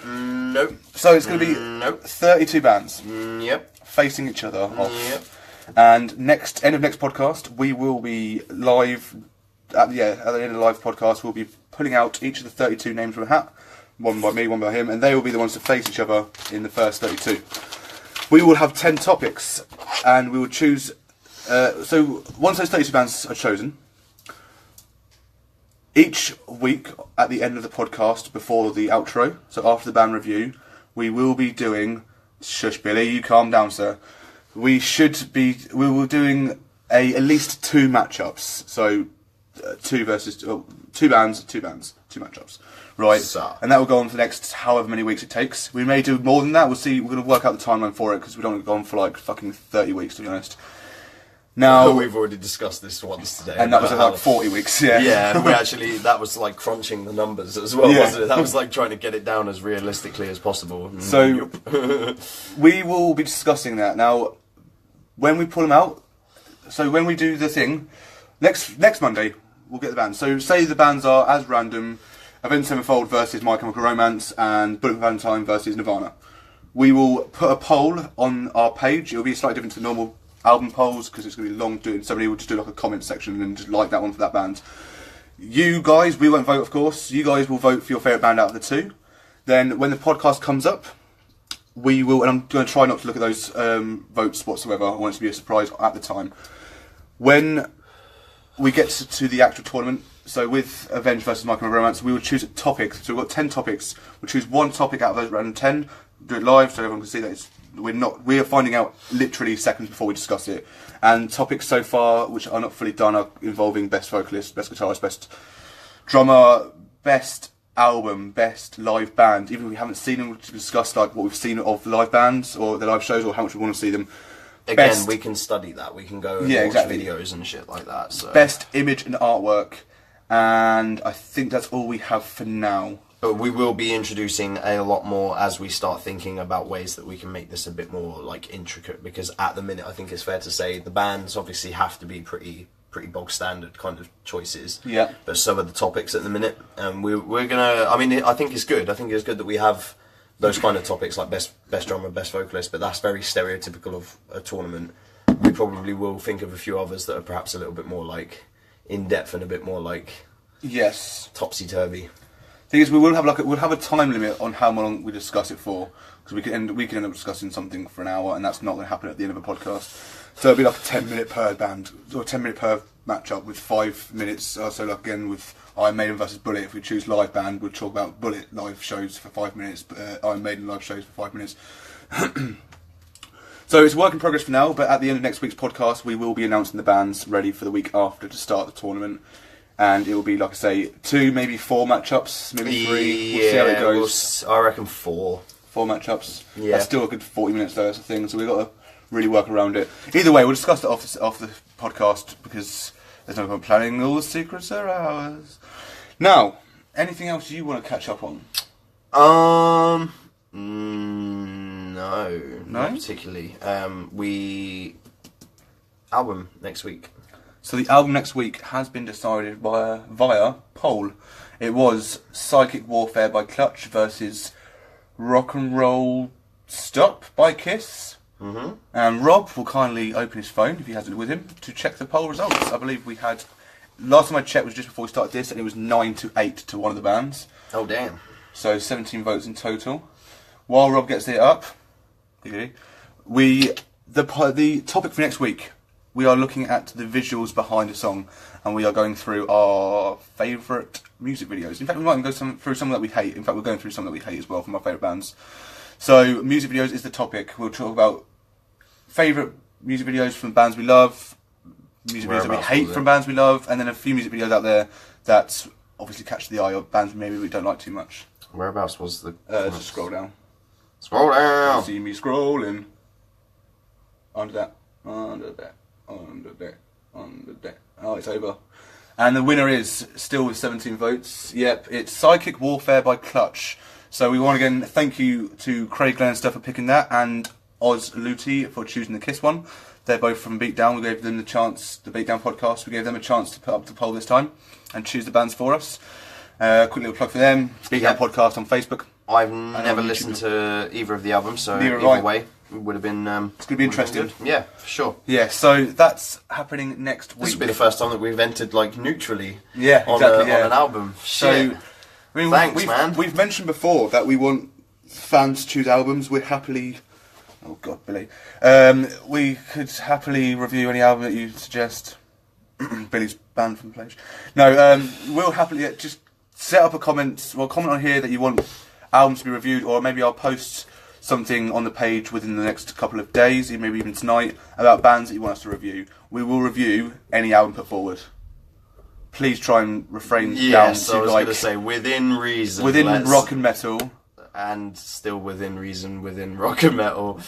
S2: Nope.
S1: So it's going to be 32 bands.
S2: Yep.
S1: Facing each other off.
S2: Yep.
S1: And end of next podcast, we will be live... At the end of the live podcast, we'll be pulling out each of the 32 names from a hat. One by me, one by him, and they will be the ones to face each other in the first 32. We will have 10 topics, and we will choose... so, once those 32 bands are chosen, each week at the end of the podcast, before the outro, so after the band review, we will be doing... Shush, Billy, you calm down, sir. We will be doing at least 2 matchups. So, 2 bands, 2 matchups. Right, and that will go on for the next however many weeks it takes. We may do more than that. We'll see. We're going to work out the timeline for it because we don't want to go on for like fucking 30 weeks, to be honest. Now
S2: we've already discussed this once today,
S1: and that was like 40 weeks. Yeah,
S2: yeah. We actually that was like crunching the numbers as well, wasn't it? That was like trying to get it down as realistically as possible.
S1: So we will be discussing that now when we pull them out. So when we do the thing next Monday, we'll get the bands. So say the bands are as random. Avenged Sevenfold versus My Chemical Romance and Bullet for Valentine versus Nirvana. We will put a poll on our page. It will be slightly different to normal album polls because it's going to be long doing. Somebody will just do like a comment section and just like that one for that band. You guys, we won't vote, of course. You guys will vote for your favourite band out of the 2. Then when the podcast comes up, we will, and I'm going to try not to look at those votes whatsoever. I want it to be a surprise at the time. When we get to the actual tournament, so with Avenged versus My Chemical Romance, we will choose a topic. So we've got 10 topics. We'll choose one topic out of those random 10. Do it live so everyone can see that we are finding out literally seconds before we discuss it. And topics so far, which are not fully done, are involving best vocalist, best guitarist, best drummer, best album, best live band. Even if we haven't seen them, we'll discuss like what we've seen of the live bands or the live shows or how much we want to see them.
S2: again, we can study that. We can go and watch
S1: exactly.
S2: videos and shit like that. So.
S1: Best image and artwork, and I think that's all we have for now.
S2: But we will be introducing a lot more as we start thinking about ways that we can make this a bit more like intricate. Because at the minute, I think it's fair to say the bands obviously have to be pretty bog standard kind of choices.
S1: Yeah.
S2: But so are the topics at the minute, and we're gonna. I mean, I think it's good. I think it's good that we have those kind of topics like best drummer, best vocalist. But that's very stereotypical of a tournament. We probably will think of a few others that are perhaps a little bit more like in depth and a bit more like topsy turvy.
S1: Thing is, we'll have a time limit on how long we discuss it for, because we can end up discussing something for an hour, and that's not going to happen at the end of a podcast. So it'll be like a 10-minute per band or 10-minute per matchup with 5 minutes. So like again with Iron Maiden versus Bullet, if we choose live band, we'll talk about Bullet live shows for 5 minutes, Iron Maiden live shows for 5 minutes. So it's a work in progress for now, but at the end of next week's podcast, we will be announcing the bands ready for the week after to start the tournament. And it will be, like I say, 2, maybe 4 matchups, maybe 3. We'll see how it goes.
S2: I reckon 4.
S1: 4 matchups.
S2: Yeah.
S1: That's still a good 40 minutes though, that's the thing, so we've got to really work around it. Either way, we'll discuss it off the podcast, because there's no point planning, all the secrets are ours. Now, anything else you want to catch up on?
S2: No, not particularly. Album next week.
S1: So the album next week has been decided via poll. It was Psychic Warfare by Clutch versus Rock and Roll Stop by Kiss.
S2: Mm-hmm.
S1: And Rob will kindly open his phone, if he has it with him, to check the poll results. I believe we had... Last time I checked was just before we started this, and it was 9-8 to one of the bands.
S2: Oh, damn.
S1: So 17 votes in total. While Rob gets it up, the topic for next week, we are looking at the visuals behind a song, and we are going through our favourite music videos. In fact, we might even go through some that we hate. In fact, we're going through some that we hate as well from our favourite bands. So, music videos is the topic. We'll talk about favourite music videos from bands we love, music videos that we hate from bands we love, and then a few music videos out there that obviously catch the eye of bands maybe we don't like too much.
S2: Whereabouts was the...
S1: Just scroll down.
S2: Scroll down!
S1: See me scrolling. Under that. Under that. Under that. Under that. Oh, it's over. And the winner is, still with 17 votes, yep, it's Psychic Warfare by Clutch. So we want to again thank you to Craig Glenster for picking that, and Oz Luty for choosing the Kiss one. They're both from Beatdown. We gave them the chance, the Beatdown podcast, we gave them a chance to put up the poll this time and choose the bands for us. Quick little plug for them, Beatdown podcast on Facebook.
S2: I've never listened to either of the albums, so either way, it would have been...
S1: it's going to be interesting.
S2: Yeah, for sure.
S1: Yeah, so that's happening next week.
S2: This will be the first time that we've entered, like, neutrally on an album.
S1: So,
S2: shit.
S1: I mean,
S2: thanks, man.
S1: We've mentioned before that we want fans to choose albums. We'd happily... Oh, God, Billy. We could happily review any album that you suggest. Billy's banned from the page. No, we'll happily just set up a comment. Well, comment on here that you want albums to be reviewed, or maybe I'll post something on the page within the next couple of days, maybe even tonight, about bands that you want us to review. We will review any album put forward. Please try and refrain down to,
S2: yes, I was going to say, within reason.
S1: Within rock and metal.
S2: And still within reason, within rock and metal.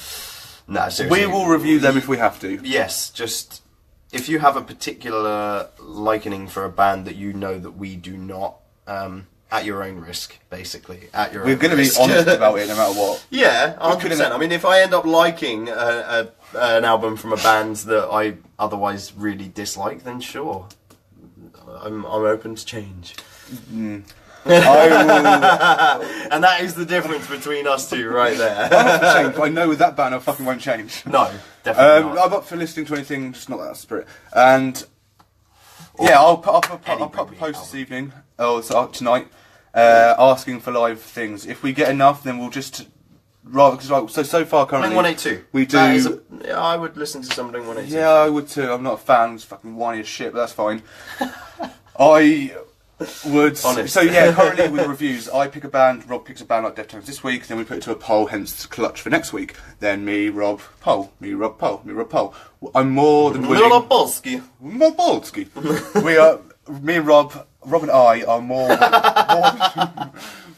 S2: Nah, seriously.
S1: We will review them if we have to.
S2: Yes, just... If you have a particular likening for a band that you know that we do not... at your own risk, basically. We're
S1: going to be honest about it no matter what.
S2: Yeah, 100%. I mean, if I end up liking an album from a band that I otherwise really dislike, then sure. I'm open to change.
S1: Mm.
S2: And that is the difference between us two right there.
S1: I'm not I know with that band I fucking won't change.
S2: No, definitely not.
S1: I'm up for listening to anything, just not that spirit. And... yeah, I'll put up a post this evening, or tonight, asking for live things. If we get enough, then we'll just so far currently.
S2: Blink 182.
S1: We do.
S2: Yeah, I would listen to some Blink 182.
S1: Yeah, I would too. I'm not a fan. It's fucking whiny as shit, but that's fine. I would.
S2: Honest.
S1: So yeah, currently with reviews, I pick a band, Rob picks a band like Deftones this week, then we put it to a poll, hence Clutch for next week. Then me, Rob, poll. Me, Rob, poll. Me, Rob, poll. I'm more than willing.
S2: Motorboat.
S1: We are. Me and Rob and I are more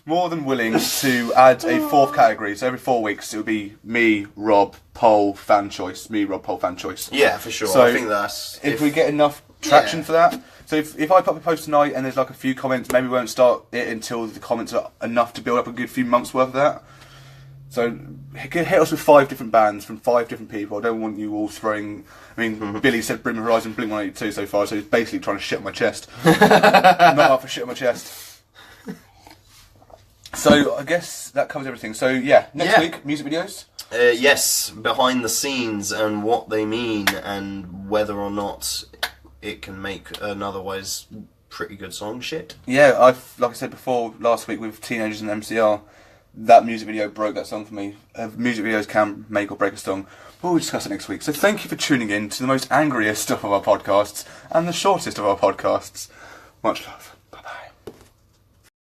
S1: more than willing to add a fourth category. So every 4 weeks, it would be me, Rob, poll, fan choice. Me, Rob, poll, fan choice.
S2: Yeah, for sure.
S1: So
S2: I think that's...
S1: if we get enough traction for that. So if I pop a post tonight and there's like a few comments, maybe we won't start it until the comments are enough to build up a good few months worth of that. So hit us with 5 different bands from 5 different people. I don't want you all throwing... I mean, Billy said Brim Horizon, Blink-182 so far, so he's basically trying to shit on my chest. Not up for shit on my chest. So I guess that covers everything. So yeah, next week, music videos.
S2: Yes, behind the scenes and what they mean and whether or not it can make an otherwise pretty good song shit.
S1: Yeah, like I said before last week with Teenagers and MCR, that music video broke that song for me. Music videos can make or break a song. But we'll discuss it next week. So thank you for tuning in to the most angriest of our podcasts and the shortest of our podcasts. Much love.